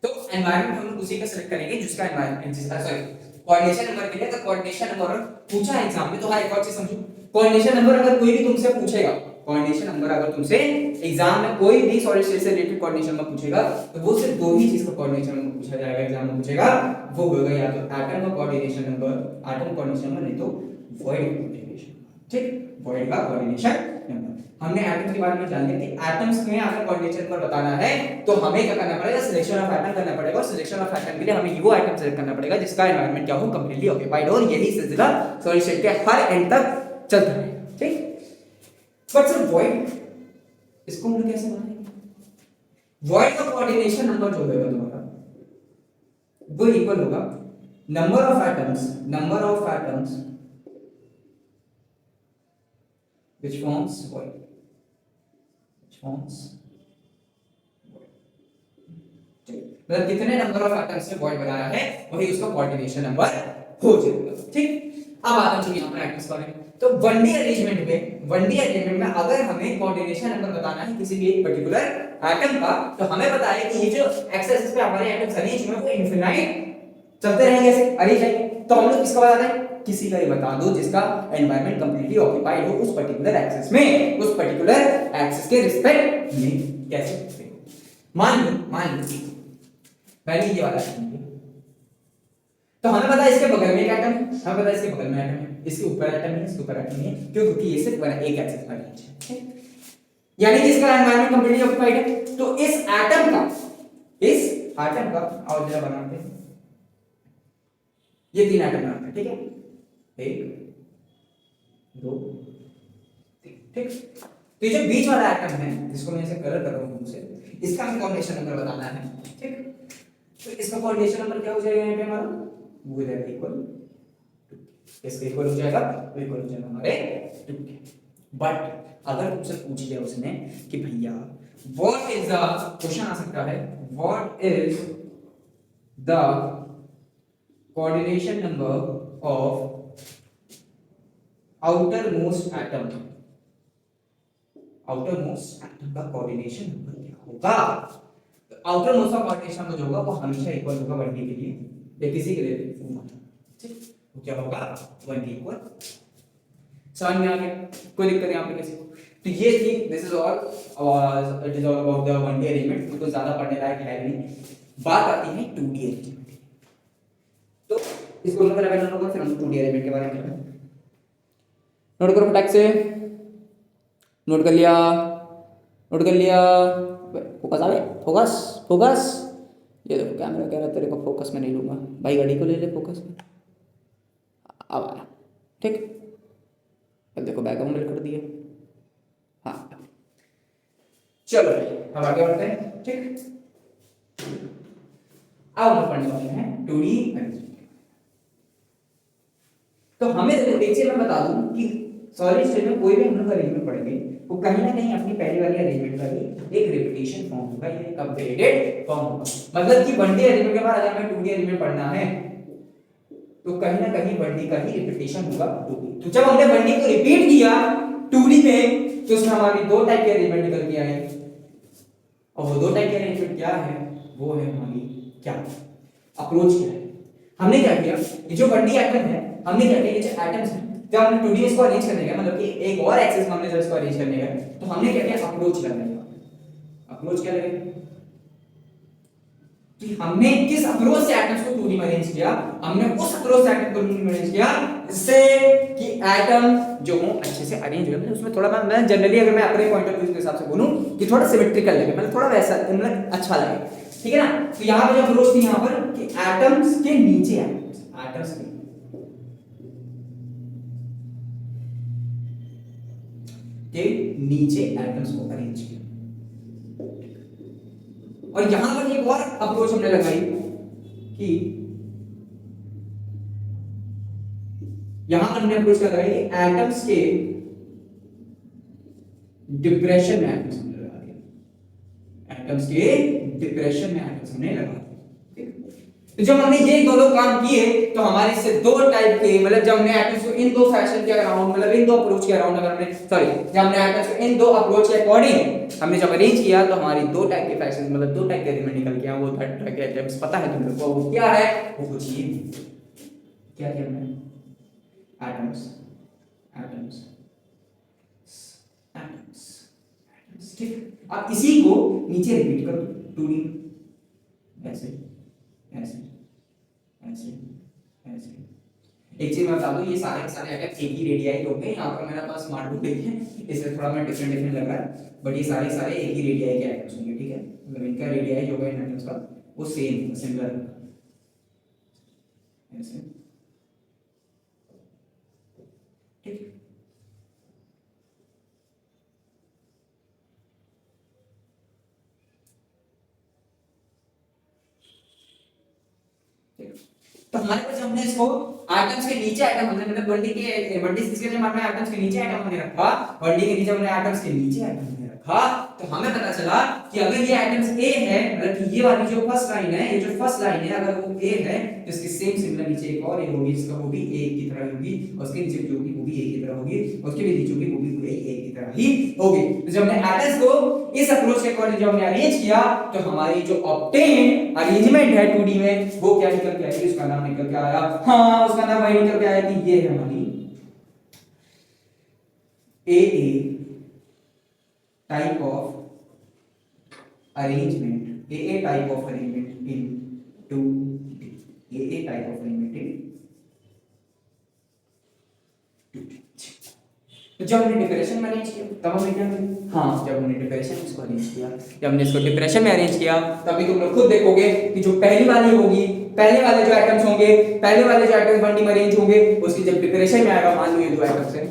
S1: तो एनवायरनमेंट हम लोग उसी का सिलेक्ट करेंगे जिसका एनवायरनमेंट सॉरी कोऑर्डिनेशन नंबर के लिए। तो कोऑर्डिनेशन नंबर पूछा एग्जाम में तो हाँ एक और चीज समझो, कोऑर्डिनेशन नंबर अगर कोई भी तुमसे पूछेगा, कोऑर्डिनेशन नंबर अगर तुमसे एग्जाम में कोई भी सॉलिड स्टेट से रिलेटेड कोऑर्डिनेशन नंबर पूछेगा तो वो सिर्फ दो ही चीज का कोऑर्डिनेशन नंबर पूछा जाएगा एग्जाम में पूछेगा, वो होगा या तो एटम का coordination number, atom coordination number, नहीं तो वॉइड कोऑर्डिनेशन, ठीक। वॉइड का कोऑर्डिनेशन नंबर। हमने एटम्स के बारे में जान लिया कि एटम्स में अगर कोऑर्डिनेशन नंबर बताना है तो हमें क्या करना पड़ेगा? सिलेक्शन ऑफ एटम करना पड़ेगा। और सिलेक्शन ऑफ एटम के लिए हमें वो एटम सेलेक्ट करना पड़ेगा जिसका एनवायरनमेंट क्या हो? कंप्लीटली ऑक्यूपाइड हो। और यही सिलसिला सॉलिड स्टेट के हर एंड तक चलता है, ठीक। बट सर वॉइड, इसको हम लोग कैसे बनाएंगे? वॉइड का कोऑर्डिनेशन नंबर जो होगा तुम्हारा वो इक्वल होगा number of atoms which forms void, मतलब कितने नंबर ऑफ एटम्स ने वॉइड बनाया है वही उसका कोऑर्डिनेशन नंबर हो जाएगा, ठीक। अब आते हैं यहाँ पर एटम्स पर। तो 1D अरेंजमेंट में अगर हमें कोऑर्डिनेशन नंबर बताना है किसी भी एक पर्टिकुलर एटम का तो हमें पता है कि ये जो एक्स एक्सिस पे हमारे एटम्स अरेंज हुए हैं वो इनफिनाइट चलते रहेंगे, ऐसे अरेंज रहेंगे। तो हम लोग किसका बताते हैं, किसी का ही बता दो जिसका एनवायरनमेंट कंप्लीटली ऑक्यूपाइड हो उस पर्टिकुलर एक्सिस में, उस पर्टिकुलर एक्सिस के रिस्पेक्ट में। कैसे, मान लो पहले ये वाला एटम है, तो हमें पता है इसके बगल में एक एटम है, हमें पता है इसके बगल में एटम है, इसके ऊपर एटम है, इसके ऊपर एटम है, क्यों, क्योंकि ये सिर्फ एक एक्सिस पर है, यानी कि इसका एनवायरनमेंट कंप्लीटली ऑक्यूपाइड है। तो इस एटम का और जरा बनाते हैं, ये 3 एटम बनाते हैं, ठीक है, 1 2 3, ठीक। तो ये जो बीच वाला एटम है जिसको मैं इसे कलर कर रहा हूं से, इसका हमें कॉम्बिनेशन नंबर बताना है, ठीक। तो इसका कॉम्बिनेशन नंबर क्या हो जाएगा यहाँ पे हमारा, वो हो जाएगा इक्वल, इसका इक्वल हो जाएगा, वो इक्वल हो जाएगा हमारे 2 के। बट अगर तुमसे पूछ लिया उसने कि भैया व्हाट इज द, क्वेश्चन आ सकता है, what is the coordination number of outer most atom, outer most atom का कोऑर्डिनेशन नंबर क्या होगा। आउटर मोस्ट का कोऑर्डिनेशन नंबर जो होगा वो हमेशा इक्वल होगा 1 के लिए या किसी के लिए, ठीक, तो क्या होगा 1 के इक्वल। समझ में आ गया, कोई दिक्कत यहाँ पे किसी को। तो ये थी, this is all, it is all about the 1D arrangement, तो ज्यादा पढ़ने लायक है नहीं। बात आती है 2D अरेंजमेंट, तो इसको नंबर लेवल होगा, फिर हम 2D अरेंजमेंट के बारे में करेंगे। नोट करो फटाक से, नोट कर लिया, नोट कर लिया, फोकस आवे, फोकस फोकस, ये देखो कैमरा कह रहा है तेरे को फोकस में नहीं लूंगा भाई, गाड़ी को ले ले फोकस में, अब आया, ठीक। अब देखो बैकग्राउंड मिल कर दिए, हाँ चलो हम आगे बढ़ते हैं, ठीक। अब हम पढ़ने वाले हैं 2D अरेंजमेंट। तो हमें देखिए मैं बता दूं कि सॉलिड स्टेट में कोई भी हम लोग अरेंजमेंट पढ़ेंगे वो कहीं ना कहीं अपनी पहली वाली अरेंजमेंट का भी एक रिपीटेशन फॉर्म होगा, ये एक अपग्रेडेड फॉर्म होगा। मतलब कि 1D अरेंजमेंट के बाद अगर हमें 2D अरेंजमेंट पढ़ना है तो कहीं ना कहीं 1D का ही रिपीटेशन होगा 2D। तो जब हमने 1D को रिपीट किया 2D में तो उसमें हमारी 2 टाइप के अरेंजमेंट निकल के आए, और वो 2 टाइप के अरेंजमेंट क्या है, वो है हमारी क्या अप्रोच क्या है। हमने क्या किया, ये जो 1D एटम है, हमने क्या किया, ये जो एटम्स हैं जब हमने 2D में इसको अरेंज करने का मतलब कि एक और एक्सिस में हमने जब इसको अरेंज करने का तो हमने क्या किया, अप्रोच लगाया। अप्रोच क्या लगाया कि हमने किस अप्रोच से एटम्स को 2D में अरेंज किया, हमने उस अप्रोच से एटम को 2D में अरेंज किया जिससे कि एटम जो हो अच्छे से अरेंज हो। उसमें थोड़ा मैं जनरली अगर मैं अपने पॉइंट ऑफ व्यू के हिसाब से बोलूं कि थोड़ा सिमेट्रिकल लगे, मतलब थोड़ा वैसा मतलब अच्छा लगे, ठीक है ना। तो यहां पे जो अप्रोच थी यहां पर कि एटम्स के नीचे एटम्स के नीचे एटम्स को अरेंज किया। और यहां पर एक और अप्रोच हमने लगाई कि यहां पर हमने अप्रोच लगाई कि एटम्स के डिप्रेशन में एटम्स हमने लगा दिया, एटम्स के डिप्रेशन में एटम्स हमने लगा दिया। तो जब हमने ये दोनों काम किए तो हमारे से 2 टाइप के, मतलब जब हमने एटम्स को इन 2 फैशन के अराउंड, मतलब इन 2 अप्रोच के अराउंड अगर हमने जब हमने एटम्स को इन 2 अप्रोच के अकॉर्डिंग हमने जब अरेंज किया तो हमारी 2 टाइप के फैशन, मतलब 2 टाइप के एलिमेंट निकल के आए। वो 3rd टाइप के एटम्स पता है तुम लोग को वो क्या है, वो कुछ ये क्या किया हमने, एटम्स एटम्स एटम्स, ठीक। अब इसी को नीचे रिपीट करो 2D, ऐसे ऐसे ऐसे ऐसे। एक चीज मैं बता दूं, ये सारे के सारे एटम एक ही रेडियाई के होंगे। यहाँ पर मेरे पास स्मार्ट बुक देखिए, इससे थोड़ा मैं डिफरेंट लग रहा है, बट ये सारे सारे एक ही रेडियाई के एटम्स होंगे, ठीक है। मतलब इनका रेडियाई जो होगा इन एटम्स का वो सेम सिमिलर होगा, ऐसे, ठीक। तो हमारे पास हमने इसको एटम्स के नीचे एटम हमने मतलब 1D के 1D इसके लिए हमने एटम्स के नीचे एटम हमने रखा, 1D के नीचे हमने एटम्स के नीचे एटम हमने रखा। तो हमें पता चला कि अगर ये एटम्स A है, मतलब कि ये वाली जो फर्स्ट लाइन है, ये जो फर्स्ट लाइन है अगर वो A है तो इसकी सेम सिमिलर नीचे एक और A होगी जिसका वो भी A की तरह होगी, और उसके नीचे जो होगी वो भी A की तरह होगी, और उसके भी नीचे होगी वो भी A की तरह ही होगी। तो जब हमने एटम्स को इस अप्रोच के अकॉर्डिंग जब हमने अरेंज किया तो हमारी जो ऑब्टेन अरेंजमेंट है 2D में वो क्या निकल के आई, उसका नाम निकल के आया, हाँ उसका बना वही निकल के आया कि ये है हमारी a type of arrangement, a type of arrangement in 2D, a type of arrangement in 2D। तो जब हमने डिप्रेशन में अरेंज किया तब हमने क्या किया, हाँ जब हमने डिप्रेशन में इसको अरेंज किया, जब हमने इसको डिप्रेशन में अरेंज किया तभी तुम लोग खुद देखोगे कि जो पहली वाली होगी, पहले वाले जो एटम्स होंगे, पहले वाले जो एटम्स 1D में अरेंज होंगे, उसकी जब डिप्रेशन में आएगा, मान लो ये दो एटम्स हैं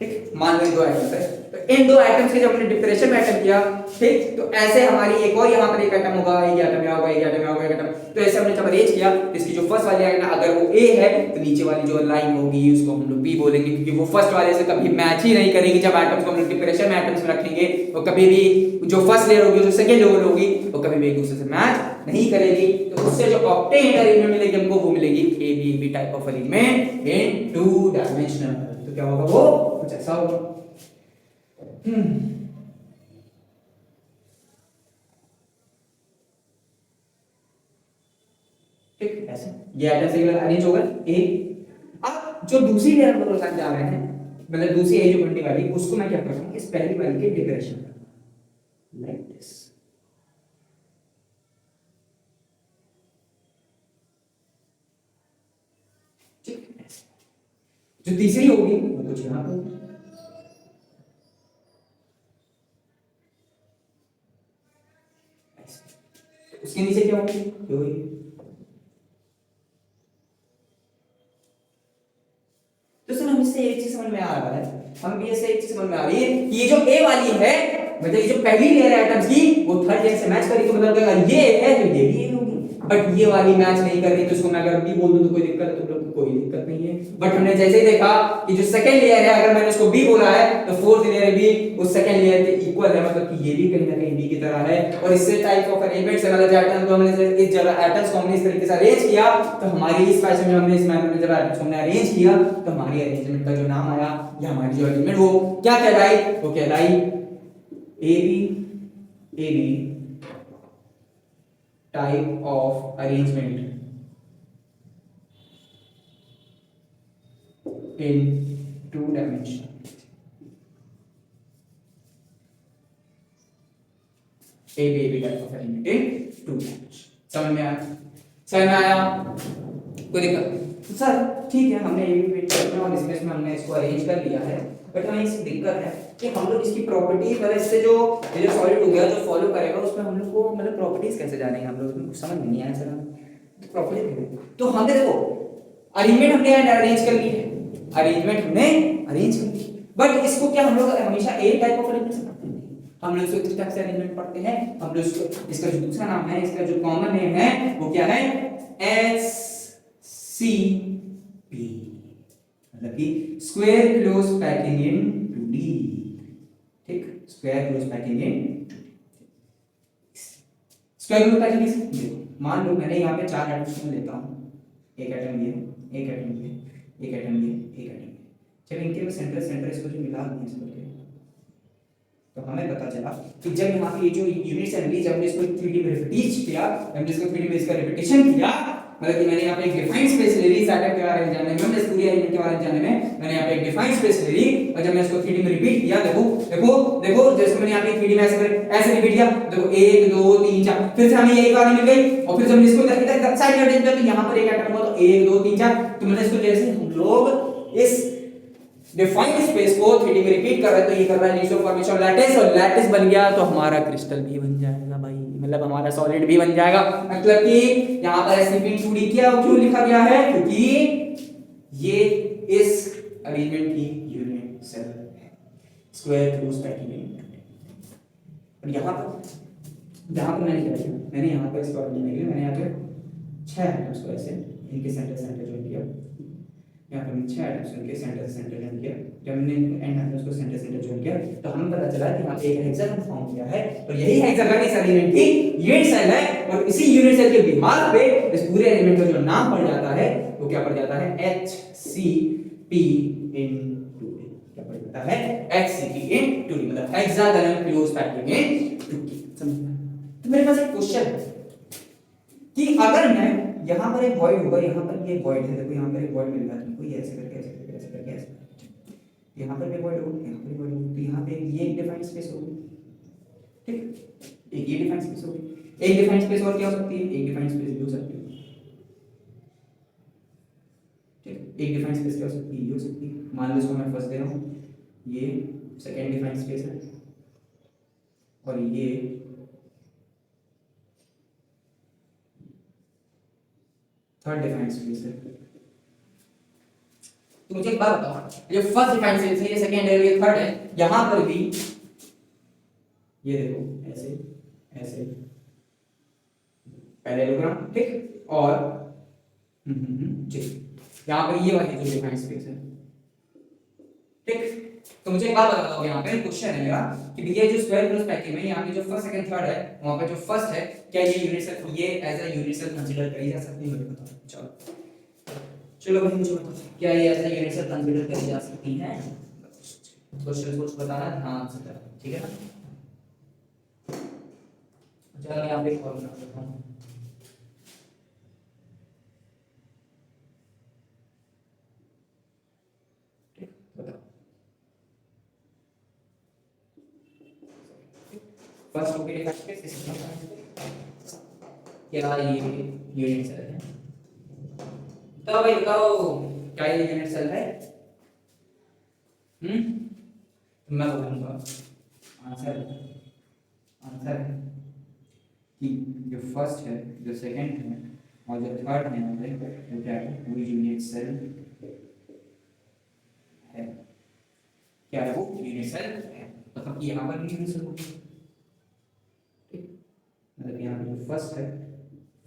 S1: ठीक, मान लो दो एटम्स है, तो इन दो एटम्स के जब हमने डिप्रेशन में एटम किया, ठीक, तो ऐसे हमारी एक और यहाँ पर एक एटम होगा, एक एटम यहाँ होगा, एक एटम यहाँ होगा, एक एटम, तो ऐसे हमने जब अरेंज किया, इसकी जो फर्स्ट वाली आएगी ना, अगर वो ए है तो नीचे वाली जो लाइन होगी उसको हम लोग बी बोलेंगे, क्योंकि वो फर्स्ट वाले से कभी मैच ही नहीं करेगी। जब एटम्स को हम लोग डिप्रेशन में एटम्स में रखेंगे तो कभी भी जो फर्स्ट लेयर होगी, जो सेकंड लेयर होगी, वो कभी भी एक दूसरे से मैच नहीं करेगी। तो उससे जो ऑक्टेट अरेंजमेंट मिलेगी हमको, वो मिलेगी A B type of arrangement in 2 dimensional. तो क्या होगा, वो कुछ ऐसा होगा। ठीक, ऐसे ये एटम से अरेंज होगा ए। अब जो दूसरी लेयर हम लोग जा रहे हैं, मतलब दूसरी ए जो बनने वाली, उसको मैं क्या कर रहा हूं, इस पहली वाली के डिप्रेशन लाइक दिस। ठीक, जो तीसरी होगी वो कुछ यहां पर, उसके नीचे क्या होगी, ये होगी। तो सर हम इससे एक चीज समझ में आ रहा है, हम भी इससे एक चीज समझ में आ रही है कि ये जो ए वाली है, मतलब ये जो पहली लेयर है एटम्स की, वो थर्ड लेयर से मैच करी, तो मतलब अगर ये है तो ये भी ए होगी। बट ये वाली मैच नहीं कर रही, तो इसको मैं अगर बी बोल दूं तो कोई दिक्कत है, तो लोग कोई दिक्कत नहीं है। बट हमने जैसे ही देखा कि जो सेकंड लेयर है, अगर मैंने उसको बी बोला है, तो फोर्थ लेयर भी उस सेकंड लेयर के इक्वल है, मतलब कि ये भी कहीं ना कहीं बी की तरह है। और इससे टाइप ऑफ अरेंजमेंट से मतलब एटम्स को हमने इस जगह एटम्स को हमने इस तरीके से अरेंज किया, तो हमारी इस फैशन में हमने इस मैनर में जब एटम्स को हमने अरेंज किया, तो हमारी अरेंजमेंट का जो नाम आया, या हमारी जो अरेंजमेंट वो क्या कहलाई, वो कहलाई A B type of arrangement in 2 dimension. A B type of arrangement in 2 dimension. समझ में आया, समझ में आया, कोई दिक्कत? तो सर ठीक है, हमने ये भी करना और इसमें हमने इसको अरेंज कर लिया है, बट हमें इसकी दिक्कत है कि हम लोग इसकी प्रॉपर्टीज, मतलब इससे जो ये जो सॉलिड हो गया जो फॉलो करेगा, उसमें हम लोग को मतलब प्रॉपर्टीज कैसे जानेंगे, हम लोग कुछ समझ नहीं आया सर। तो प्रॉपर्टीज तो हमने देखो अरेंजमेंट हमने अरेंज कर ली है, अरेंजमेंट हमने अरेंज कर ली, बट इसको क्या हम लोग हमेशा ए टाइप ऑफ अरेंजमेंट से पढ़ते हैं, हम लोग इसको किस टाइप से अरेंजमेंट पढ़ते हैं, हम लोग इसको, इसका जो दूसरा नाम है, इसका जो कॉमन नेम है वो क्या है, एस सी पी, मतलब कि square close packing in 2D। ठीक, square close packing in 2D। Square close packing देखो, मान लो मैंने यहाँ पे 4 एटम्स में लेता हूँ, एक एटम ये, एक एटम ये, एक एटम ये, एक एटम ये, जब इनके सेंटर इसको जो मिला दिया इसको, तो हमें पता चला कि जब यहाँ पे ये जो यूनिट्स है, जब हमने इसको 3D में रिपीट किया, हमने इसको 3D में इसका रिपीटेशन किया, मतलब कि मैंने यहाँ पे एक डिफाइंड स्पेस ले ली इस एटम के बारे में जानने में, हमने इस पूरी एलिमेंट के बारे में जानने में, मैंने यहाँ पे एक डिफाइंड स्पेस ले ली, और जब मैं इसको 3D में रिपीट किया, देखो देखो देखो, जैसे मैंने यहाँ पे 3D में ऐसे रिपीट किया, देखो 1 2 3 4, फिर से हमें यही वाली मिल गई, और फिर जब हमने इसको इधर साइड कर दिया, तो यहाँ पर एक एटम हुआ, तो 1 2 3 4, तो मैंने इसको जैसे हम लोग इस डिफाइंड स्पेस को 3D में रिपीट कर रहे हैं, तो ये कर रहा है लीस्ट ऑफ फॉर्मेशन लैटिस, और लैटिस बन गया तो हमारा क्रिस्टल भी बन जाएगा भाई, मतलब हमारा सॉलिड भी बन जाएगा। मतलब कि यहाँ पर Sp2D क्या क्यों लिखा गया है, क्योंकि ये इस अरेंजमेंट की यूनिट सेल है, स्क्वायर क्लोज पैकिंग इन। और यहाँ पर मैंने क्या किया, मैंने यहाँ पर इसको करने के लिए मैंने यहाँ पे 6 एटम्स को ऐसे इनके सेंटर जो किया, यहाँ पर मैंने 6 एटम्स इनके सेंटर ज्वाइन किया, जब मैंने एंड एटम्स को सेंटर ज्वाइन किया, तो हमें पता चला कि यहाँ पे एक हेक्सागन फॉर्म किया है, और यही हेक्सागन इस एलिमेंट की यूनिट सेल है, और इसी यूनिट सेल के बिहार पे इस पूरे एलिमेंट का जो नाम पड़ जाता है वो क्या पड़ जाता है, HCP इन 2D। क्या पड़ जाता है, HCP इन 2D, मतलब hexagonal close packing in 2D। समझ में? तो मेरे पास एक क्वेश्चन है कि अगर मैं यहाँ पर एक वॉइड होगा, यहाँ पर ये वॉइड है, देखो यहाँ पर एक वॉइड मिल रहा है तुमको, ये ऐसे करके ऐसे करके ऐसे करके ऐसे, यहाँ पर भी वॉइड होगा, यहाँ पर भी वॉइड होगा, तो यहाँ पे ये एक डिफाइंड स्पेस होगी, ठीक, एक ये डिफाइंड स्पेस होगी, एक डिफाइंड स्पेस और क्या हो सकती है, एक डिफाइंड स्पेस भी हो सकती है, ठीक, एक डिफाइंड स्पेस क्या हो सकती है, ये हो सकती है, मान लो इसको मैं फर्स्ट दे रहा हूँ, ये सेकेंड डिफाइंड स्पेस है और ये थर्ड डिफाइंड स्पेस है। तो मुझे एक बात बताओ, ये फर्स्ट डिफाइंड स्पेस है, ये सेकंड है, ये थर्ड है, यहां पर भी ये देखो ऐसे ऐसे पैरेललोग्राम, ठीक, और ठीक, यहां पर ये वाली जो डिफाइंड स्पेस है, ठीक। तो मुझे एक बात बता दो, यहाँ पे क्वेश्चन है मेरा कि ये जो स्क्वायर पर्सपेक्टिव में यहाँ पे जो फर्स्ट सेकंड थर्ड है, वहां पे जो फर्स्ट है, क्या ये यूनिट सेल, ये as a unit cell consider करी जा सकती है, मुझे बताओ। चलो चलो भाई मुझे बताओ, क्या ये as a unit cell consider करी जा सकती है? क्वेश्चन कुछ बताना ध्यान से करना, ठीक है ना? चलो मैं यहाँ पे फॉर्मूला बताता हूँ। फर्स्ट ओके क्या ये यूनिट सेल है? तो भाई बताओ क्या ये यूनिट सेल है? तो मैं बोलूंगा आंसर आंसर कि जो फर्स्ट है, जो सेकंड है और जो थर्ड है, वो क्या है, वो यूनिट सेल है। क्या है वो? यूनिट सेल है। मतलब कि यहाँ पर भी यूनिट सेल होगी, मतलब यहाँ पे जो फर्स्ट है,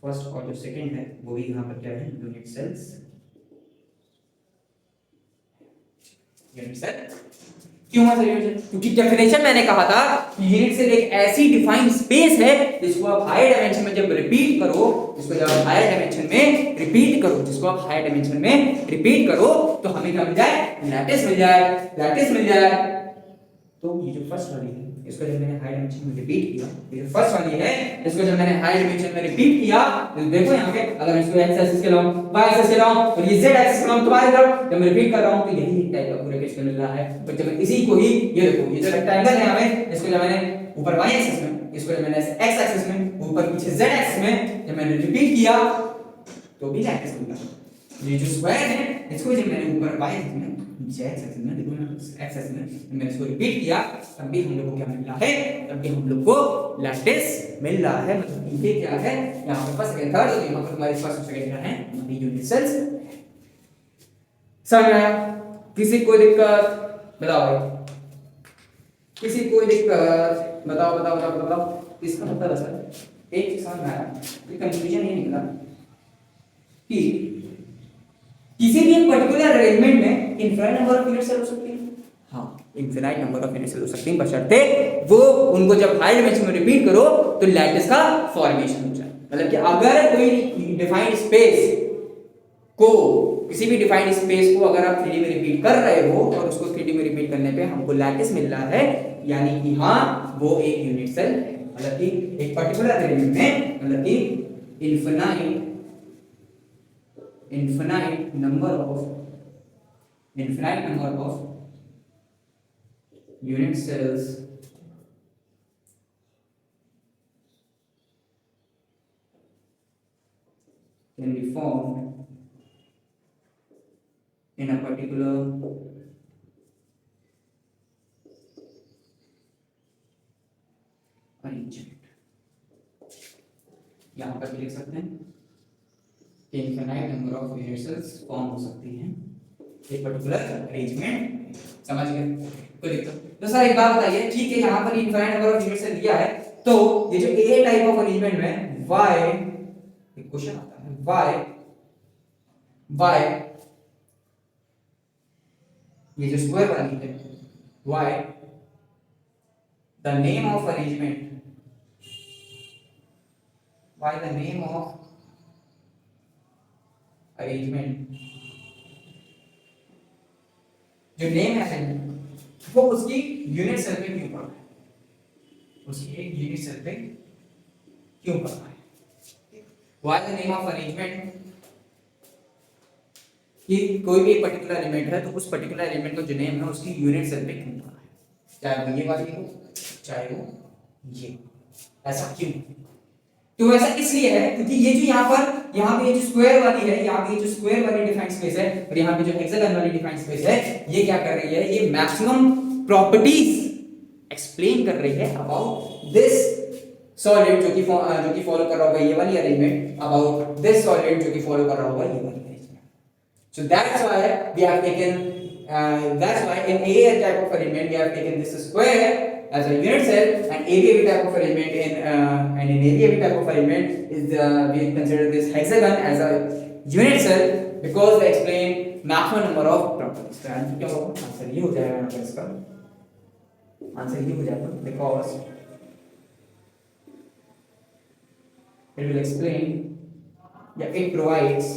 S1: फर्स्ट और जो सेकंड है, वो भी यहाँ पर क्या है, यूनिट सेल्स, यूनिट सेल। क्यों है यूनिट सेल? क्योंकि डेफिनेशन मैंने कहा था कि यूनिट सेल एक ऐसी डिफाइंड स्पेस है जिसको आप हायर डायमेंशन में जब रिपीट करो, जिसको जब आप हायर डायमेंशन में रिपीट करो, जिसको आप हायर डायमेंशन में रिपीट करो, तो हमें क्या मिल जाए, लैटिस मिल जाए, लैटिस मिल जाए। तो ये जो फर्स्ट वाली है, इसको जब मैंने हाई डायमेंशन में रिपीट किया, ये जो फर्स्ट वाली है, इसको जब मैंने हाई डायमेंशन में रिपीट किया, तो देखो यहाँ पे अगर मैं इसको एक्स एक्सिस के लाऊं, वाई एक्सिस के लाऊं और ये जेड एक्सिस के लाऊं, तुम्हारी तरफ जब मैं रिपीट कर रहा हूं, तो यही टाइप का पूरा क्वेश्चन मिल रहा है। तो जब मैं इसी को ही, ये देखो ये जो रेक्टेंगल है हमें, इसको जब मैंने ऊपर वाई एक्सिस में, इसको जब मैंने एक्स एक्सिस में, ऊपर पीछे जेड एक्सिस में जब मैंने रिपीट किया, तो भी लैटिस मिला। ये जो स्क्वायर है, इसको जब मैंने ऊपर वाई एक्सिस में, नीचे एक्स एक्सिस में, देखो ना एक्स एक्सिस में मैंने इसको रिपीट किया, तब भी हम लोग को क्या मिल रहा है, तब भी हम लोग को लैटिस मिल रहा है। मतलब ये क्या है, यहाँ पे फर्स्ट सेकंड थर्ड, तो यहाँ पर हमारे फर्स्ट सेकंड क्या है, हमारी यूनिट सेल्स। समझ आया? किसी कोई दिक्कत बताओ भाई, किसी कोई दिक्कत बताओ बताओ बताओ बताओ। इसका मतलब सर एक चीज समझ में आया, ये कंक्लूजन ये निकला कि किसी भी एक पर्टिकुलर अरेंजमेंट में infinite number of unit cell हो सकती है। हाँ, infinite number of unit cell हो सकती है, बशर्ते वो उनको जब हाई डायमेंशन में रिपीट करो तो लैटिस का फॉर्मेशन हो जाए। मतलब कि अगर कोई डिफाइंड स्पेस को, किसी भी डिफाइंड स्पेस को अगर आप 3D में रिपीट कर रहे हो और उसको 3D में रिपीट करने पे हमको लैटिस मिल रहा है, यानी कि हाँ वो एक यूनिट सेल है। मतलब कि एक पर्टिकुलर अरेंजमेंट में, मतलब कि infinite number of unit cells can be formed in a particular arrangement। यहाँ पर लिख सकते हैं infinite number of unit cells form हो सकती हैं एक पर्टिकुलर अरेंजमेंट। समझ गए? कोई दिक्कत? तो सर एक बात बताइए, ठीक है यहाँ पर infinite number of unit cell दिया है, तो ये जो ए टाइप ऑफ अरेंजमेंट में व्हाई, एक क्वेश्चन आता है, व्हाई ये जो स्क्वायर वाली है, why the name of arrangement, why the name of arrangement, जो नेम है वो उसकी यूनिट सेल पे क्यों पड़ा है, उसकी एक यूनिट सेल पे क्यों करना है, why the name of arrangement, कि कोई भी एक पर्टिकुलर एलिमेंट है तो उस पर्टिकुलर एलिमेंट का जो नेम है उसकी यूनिट सेल पे क्यों करना है, चाहे वो ये वाली हो चाहे वो ये, ऐसा क्यों। तो ऐसा इसलिए है क्योंकि ये जो यहाँ पे ये जो स्क्वायर वाली है, यहाँ पे ये जो स्क्वायर वाली डिफाइंड स्पेस है और यहाँ पे जो हेक्सागन वाली डिफाइंड स्पेस है, ये क्या कर रही है, ये मैक्सिमम प्रॉपर्टीज एक्सप्लेन कर रही है अबाउट दिस सॉलिड जो कि फॉलो कर रहा होगा ये वाली अरेंजमेंट, अबाउट दिस सॉलिड जो कि फॉलो कर रहा होगा ये वाली arrangement. So that's why we have taken that's why in A type of arrangement we have taken this square as a unit cell, and ABAB type of arrangement and in ABAB type of arrangement is we consider this hexagon as a unit cell because they explain maximum number of properties। तो answer क्या होगा, answer ये हो जाएगा, यहाँ पर इसका answer ये हो जाएगा because it will explain, yeah, it provides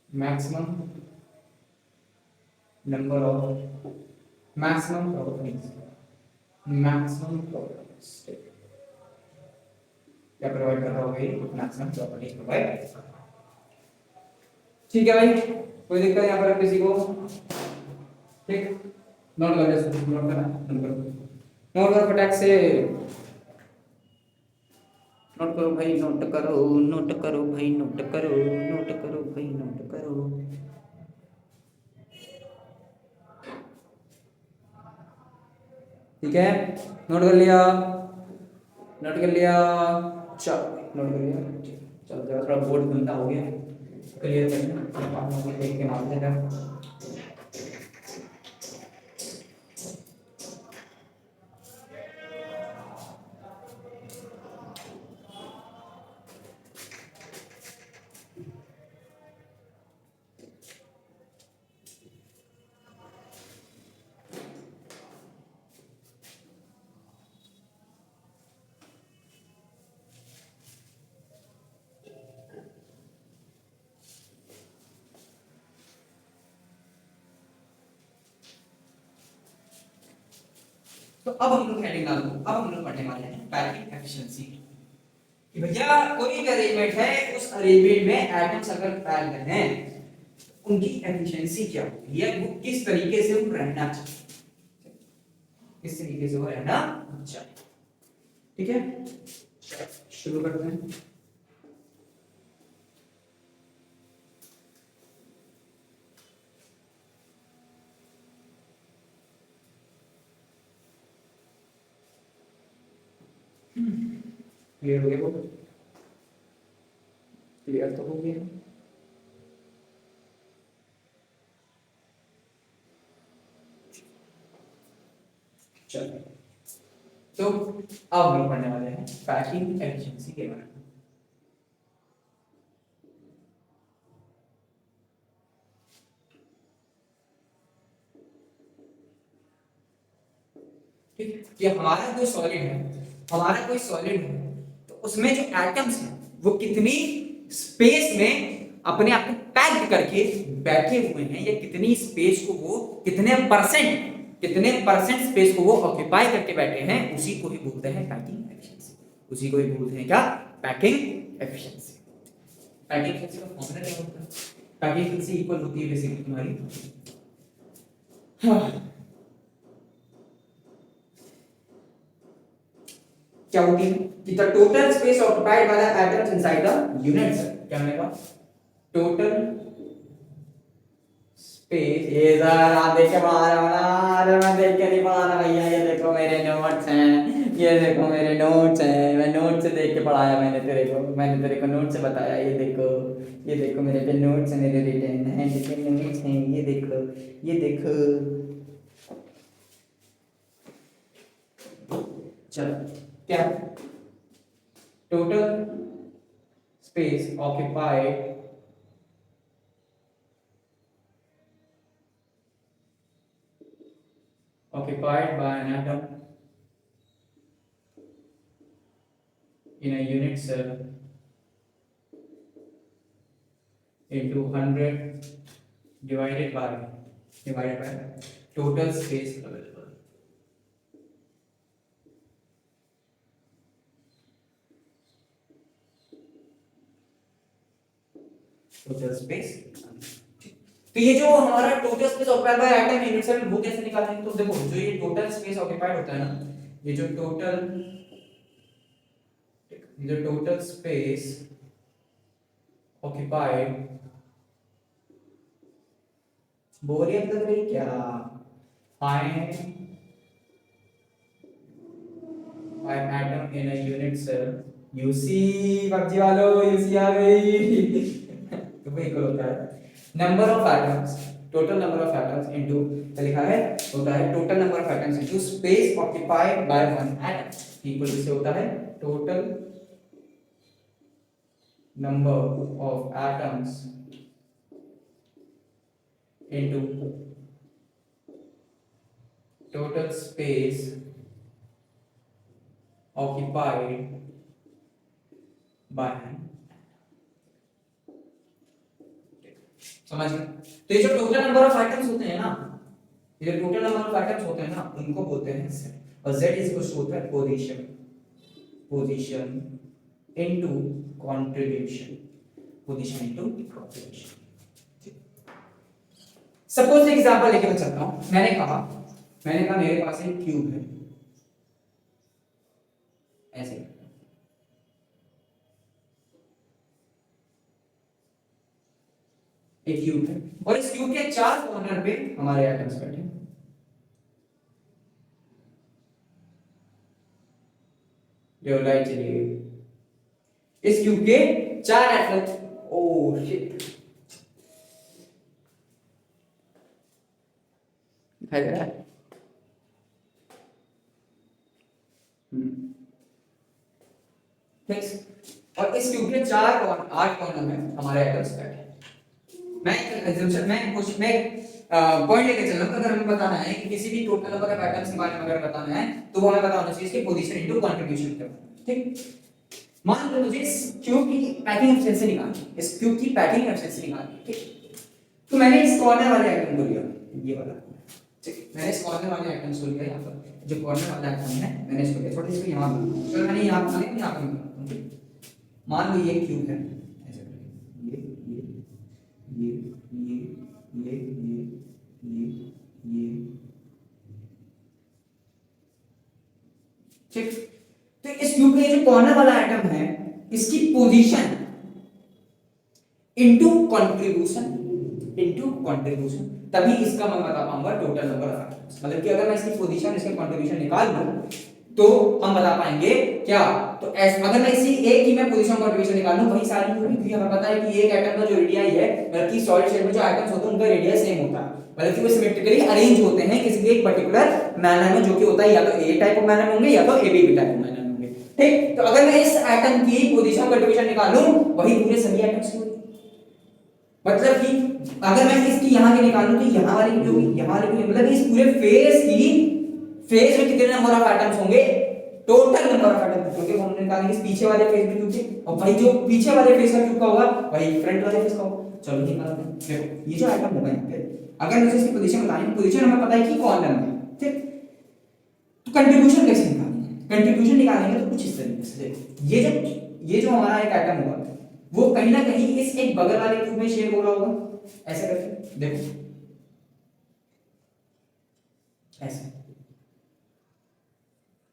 S1: maximum number of maximum properties क्या प्रोवाइड कर रहा होगा ये, मैक्सिमम प्रॉपर्टीज प्रोवाइड। ठीक है भाई, कोई दिक्कत यहाँ पर किसी को, ठीक, नोट कर ले, नोट करना, नोट कर फटाक से नोट करो भाई, नोट करो, नोट करो भाई, नोट करो, नोट करो भाई, नोट करो। ठीक है, नोट कर लिया, नोट कर लिया, चलो नोट कर लिया, चलो जरा थोड़ा बोर्ड गंदा हो गया, क्लियर करना, देख के मान लेना। तो अब हम लोग हेडिंग डालो, अब हम लोग पढ़ने वाले हैं पैकिंग एफिशिएंसी, कि भैया कोई भी अरेंजमेंट है, उस अरेंजमेंट में एटम्स अगर पैक्ड हैं उनकी एफिशिएंसी क्या होती है, वो किस तरीके से वो रहना चाहिए, किस तरीके से वो रहना चाहिए। ठीक है, शुरू करते हैं। क्लियर हो गया, वो क्लियर तो हो गया। चलो, तो अब हम पढ़ने वाले हैं पैकिंग एफिशिएंसी के बारे में। कि हमारा कोई सॉलिड है, हमारा कोई सॉलिड है, तो उसमें जो एटम्स हैं वो कितनी स्पेस में अपने आप को पैक्ड करके बैठे हुए हैं, या कितनी स्पेस को वो कितने परसेंट स्पेस को वो ऑक्यूपाई करके बैठे हैं, उसी को ही बोलते हैं पैकिंग एफिशिएंसी। उसी को ही बोलते हैं क्या, पैकिंग एफिशिएंसी। पैकिंग एफिशिएंसी का फॉर्मूला क्या होता है, पैकिंग एफिशिएंसी इक्वल होती है बेसिकली तुम्हारी, क्या होती है कि the total space occupied by the atoms inside the unit cell, क्या मिलेगा, टोटल स्पेस, ये जरा आप देख के पढ़ा रहा हूं ना, अरे मैं देख के नहीं पढ़ा रहा भैया, ये देखो मेरे नोट्स हैं, ये देखो मेरे नोट्स हैं, मैं नोट से देख के पढ़ाया मैंने तेरे को नोट से बताया, ये देखो मेरे पे नोट्स हैं, मेरे रिटन हैं, लिखे नोट्स हैं, ये देखो। चलो, क्या total space occupied by an atom in a unit cell into 100 divided by total space available, total space. तो ये जो हमारा total space occupied by atom unit cell वो कैसे निकालेंगे? तो देखो जो ये टोटल स्पेस ऑक्यूपाइड होता है ना, ये जो टोटल स्पेस ऑक्यूपाइड, बोरियत लग रही क्या? Find by atom in a unit cell, UC PUBG वालों यूसी आ गई तो वो इक्वल होता है number of atoms, total number of atoms into, लिखा है होता है total number of atoms into space occupied by one atom equal से होता है total number of atoms into total space occupied by an, समझ गए? तो ये जो टोटल नंबर ऑफ आइटम्स होते हैं ना, ये जो टोटल नंबर ऑफ आइटम्स होते हैं ना, उनको बोलते हैं सेट। और z इज इक्वल टू होता है position into contribution, position into contribution. Suppose एक एग्जांपल लेके मैं चलता हूं। मैंने कहा मेरे पास एक क्यूब है, ऐसे एक क्यूब है और इस क्यूब के चार कॉर्नर पे हमारे एटम्स बैठे हैं। लाइट चली गई। इस क्यूब के चार एटम्स, ओह शिट, दिखाई दे रहा है? और इस क्यूब के चार आठ कॉर्नर में हमारे एटम्स बैठे हैं। मैं पॉइंट लेके चल रहा हूं। अगर हमें बताना है कि किसी भी टोटल नंबर ऑफ एटम्स के बारे में अगर बताना है तो वो हमें पता होना चाहिए इसकी पोजीशन इनटू कंट्रीब्यूशन क्या है। ठीक, मान लो मुझे इस क्यूब की पैकिंग एफिशिएंसी निकालनी है, इस क्यूब की पैकिंग एफिशिएंसी निकालनी है। ठीक, तो मैंने इस कॉर्नर वाले आइटम को लिया, ये वाला। ठीक, मैंने इस कॉर्नर वाले आइटम को लिया, यहां पर जो कॉर्नर वाला आइटम है मैंने इसको लिया, थोड़ा इसको यहां पर, चलो मैंने यहां पर लिया, यहां पर। मान लो ये क्यूब है, ऐसे ये ये ये ये ये ठीक। तो इस क्यूब का ये जो कॉर्नर वाला आइटम है इसकी पोजीशन इनटू कंट्रीब्यूशन तभी इसका मैं बता पाऊंगा टोटल नंबर ऑफ एटम्स। मतलब कि अगर मैं इसकी पोजीशन इसके कंट्रीब्यूशन निकाल लूं तो हम बता पाएंगे क्या। तो अगर मैं इसी एक की मैं पोजीशन कंट्रीब्यूशन निकाल लूं, वही सारी होगी, क्योंकि हमें पता है कि एक एटम का जो रेडियस है, मतलब कि सॉलिड स्टेट में जो एटम्स होते हैं उनका रेडियस सेम होता है, मतलब कि वो सिमेट्रिकली अरेंज होते हैं किसी एक पर्टिकुलर मैनर में, जो कि होता है या तो ए टाइप ऑफ मैनर में होंगे या तो एबी टाइप ऑफ मैनर में होंगे। ठीक, तो अगर मैं इस एटम की पोजीशन कंट्रीब्यूशन निकालूं वही पूरे सभी एटम्स की होगी। मतलब कि अगर मैं इसकी यहां की निकालूं तो यहां वाली की होगी, यहां वाली की, मतलब इस पूरे फेज में कितने नंबर ऑफ एटम्स होंगे, टोटल नंबर ऑफ एटम्स, क्योंकि हम निकालेंगे इस पीछे वाले फेज में क्यूब के, और भाई जो पीछे वाले फेज का क्यूब का होगा वही फ्रंट वाले फेज का होगा। चलो निकालते हैं। देखो ये जो आइटम होगा यहां पे, अगर मुझे इसकी पोजीशन बतानी है, पोजीशन हमें पता है कि कॉर्नर में, ठीक, तो कंट्रीब्यूशन कैसे निकालेंगे? कंट्रीब्यूशन निकालेंगे तो कुछ इस तरीके से, देखो ये जो हमारा एक आइटम होगा वो कहीं ना कहीं इस एक बगल वाले क्यूब में शेयर हो रहा होगा, ऐसे करके देखो, ऐसे,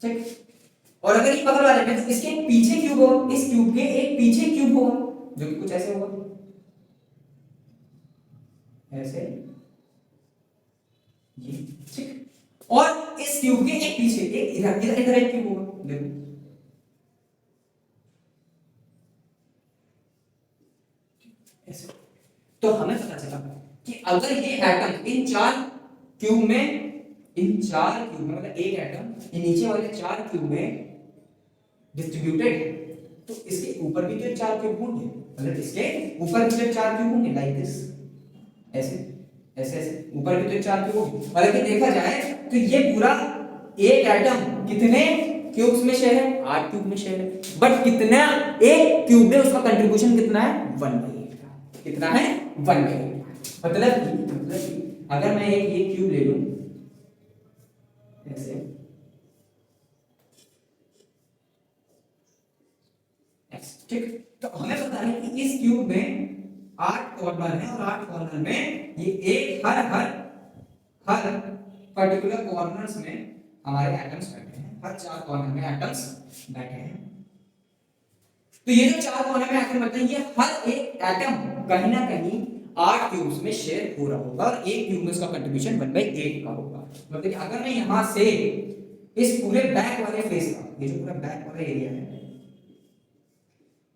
S1: ठीक। और अगर ये बगल वाले में, तो इसके पीछे क्यूब होगा, इस क्यूब के एक पीछे क्यूब होगा जो कि कुछ ऐसे होगा, ऐसे ये, ठीक। और इस क्यूब के एक पीछे एक इधर इधर इधर एक क्यूब होगा, देखो ऐसे। तो हमें पता चला कि अगर ये एटम इन क्यूब में मतलब एक एटम इन नीचे वाले चार क्यूब में डिस्ट्रीब्यूटेड है, तो इसके ऊपर भी तो चार क्यूब होंगे, मतलब इसके ऊपर भी तो चार क्यूब होंगे, लाइक दिस, ऐसे ऐसे ऐसे ऊपर भी तो चार क्यूब होंगे। मतलब कि देखा जाए तो ये पूरा एक एटम कितने क्यूब्स में शेयर है? 8 क्यूब में शेयर है, बट कितना एक क्यूब में उसका कंट्रीब्यूशन कितना है? 1/8 का। कितना है? 1/8। मतलब अगर मैं एक ये क्यूब ले लूं ऐसे, ठीक, तो हमें पता है कि इस क्यूब में 8 कॉर्नर है और 8 कॉर्नर में ये एक हर हर हर पर्टिकुलर कॉर्नर्स में हमारे एटम्स बैठे हैं, हर 4 कॉर्नर में एटम्स बैठे हैं। तो ये जो 4 कॉर्नर में एटम बैठे हैं, ये हर एक एटम कहीं ना कहीं 8 क्यूब्स में शेयर हो रहा होगा और एक क्यूब में उसका कंट्रीब्यूशन 1/8 का होगा। मतलब कि अगर मैं यहां से इस पूरे बैक वाले फेस का, ये जो पूरा बैक वाला एरिया है,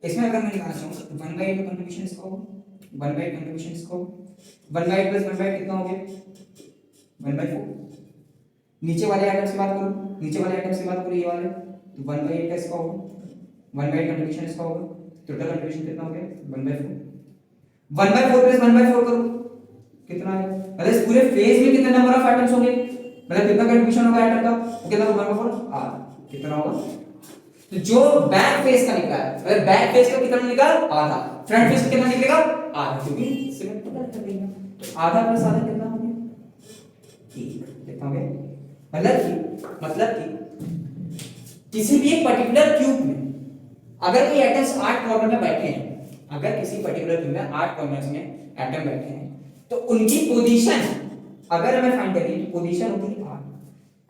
S1: इसमें अगर मैं निकालना चाहूँ तो 1/8 का कंट्रीब्यूशन इसका होगा, 1/8 कंट्रीब्यूशन इसका होगा, 1/8 प्लस 1/8 कितना हो गया, 1/4। नीचे वाले आइटम्स की बात करूँ, नीचे वाले आइटम्स की बात करूँ ये वाले, तो 1/8 का इसका होगा, 1/8 कंट्रीब्यूशन इसका होगा, टोटल कंट्रीब्यूशन कितना हो गया 1/4। 1/4 प्लस 1/4 करो कितना है, मतलब इस पूरे फेज में कितने नंबर ऑफ एटम्स होंगे, मतलब कितना कंट्रीब्यूशन होगा एटम का, वो कितना होगा 1/4 आधा, कितना होगा। तो जो बैक फेस का निकला है, मतलब बैक फेस का कितना निकला आधा, फ्रंट फेस का कितना निकलेगा आधा, क्योंकि सिमेट्रिकल कर देंगे। तो आधा प्लस आधा कितना हो गया, कितना हो गया, मतलब कि किसी भी एक पर्टिकुलर क्यूब में अगर कोई एटम्स 8 कॉर्नर में बैठे हैं, अगर किसी पर्टिकुलर क्यूब में 8 कॉर्नर्स में एटम बैठे हैं, तो उनकी पोजीशन अगर हमें फाइंड करनी है तो पोजीशन होती है 8,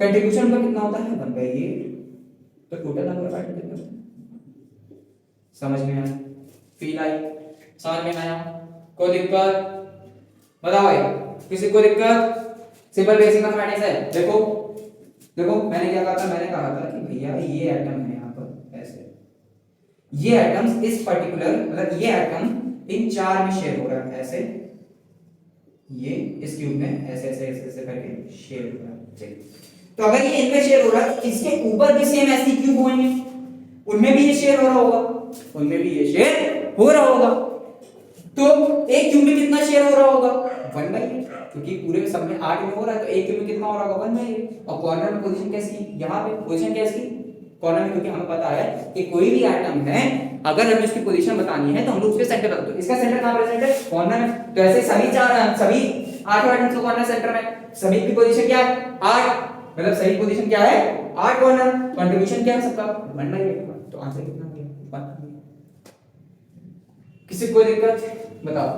S1: कंट्रीब्यूशन का कितना होता है 1/8, तो टोटल नंबर ऑफ एटम कितना होता है। समझ में आया, फील आई, समझ में आया, कोई दिक्कत बताओ भाई, किसी को दिक्कत। सिंपल बेसिक मैथमेटिक्स है। देखो देखो मैंने क्या कहा था, मैंने कहा था कि भैया ये एटम है यहाँ पर ऐसे, ये एटम्स इस पर्टिकुलर, मतलब ये एटम इन 4 में शेयर हो रहा है ऐसे, ये इस क्यूब में ऐसे ऐसे ऐसे ऐसे करके शेयर हो रहा है, ठीक। तो अगर ये इनमें शेयर हो रहा है तो इसके ऊपर भी सेम ऐसे क्यूब होंगे, उनमें भी ये शेयर हो रहा होगा, उनमें भी ये शेयर हो रहा होगा। तो एक क्यूब में कितना शेयर हो रहा होगा 1/8, क्योंकि पूरे सब में 8 में हो रहा है, तो एक क्यूब में कितना हो रहा होगा 1/8। और कॉर्नर में पोजीशन कैसी, यहाँ पे पोजीशन कैसी कॉर्नर में, क्योंकि हमें पता है कि कोई भी एटम है अगर हमें उसकी पोजीशन बतानी है तो हम लोग उसके सेंटर पर, तो इसका सेंटर कहां प्रेजेंट है कॉर्नर में, तो ऐसे सभी 8 एटम्स को कॉर्नर सेंटर में, सभी की पोजीशन क्या है 8, मतलब सही पोजीशन क्या है 8 कॉर्नर, कंट्रीब्यूशन क्या है सबका 1/8, तो आंसर कितना हो गया 1। किसी को दिक्कत बताओ,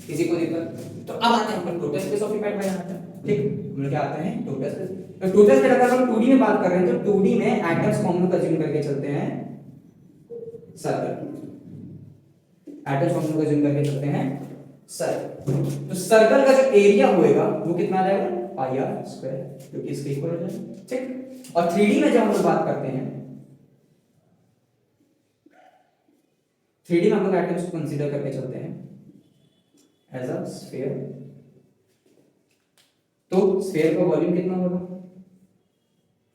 S1: किसी को दिक्कत। तो अब आते हैं हम टोटल स्पेस ऑफ इफेक्ट में आते हैं, ठीक, हम लोग क्या आते हैं टोटल स्पेस। तो टोटल स्पेस अगर हम 2D में बात कर रहे हैं तो 2D में एटम्स को हम लोग अज्यूम करके चलते हैं सर्कल, एटम्स को हम लोग अज्यूम करके चलते हैं सर्कल। तो सर्कल का जो एरिया होएगा वो कितना आ जाएगा पाई आर स्क्वायर, क्योंकि इसके इक्वल हो जाएगा, ठीक। और 3D में जब हम लोग बात करते हैं, 3D में हम लोग एटम्स को कंसीडर करके चलते हैं एज अ स्फीयर। तो स्फीयर का वॉल्यूम कितना होगा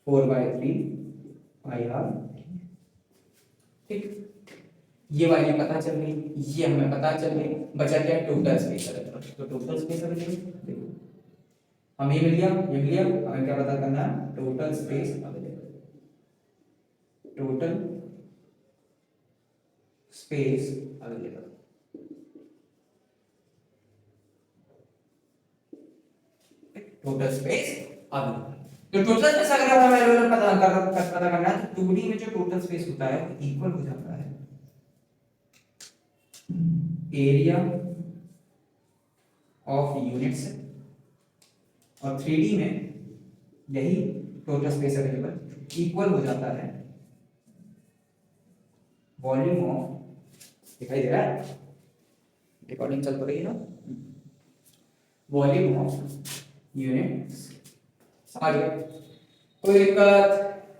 S1: 4/3 पाई आर, ठीक। ये वैल्यू पता चल गई, ये हमें पता चल गई, बचा क्या टोटल स्पेस अवेलेबल। तो टोटल स्पेस अवेलेबल देखो, हमें ये मिल गया, ये मिल गया, हमें क्या पता करना है total space available, total space available. Total space available, तो टोटल स्पेस अगर हमें अवेलेबल पता करना है तो 2D में जो टोटल स्पेस होता है वो इक्वल हो जाता है एरिया ऑफ यूनिट्स, और 3D में यही टोटल स्पेस अवेलेबल इक्वल हो जाता है वॉल्यूम ऑफ, दिखाई दे रहा है रिकॉर्डिंग चल तो रही है ना, वॉल्यूम ऑफ यूनिट्स। समझ गए, कोई दिक्कत,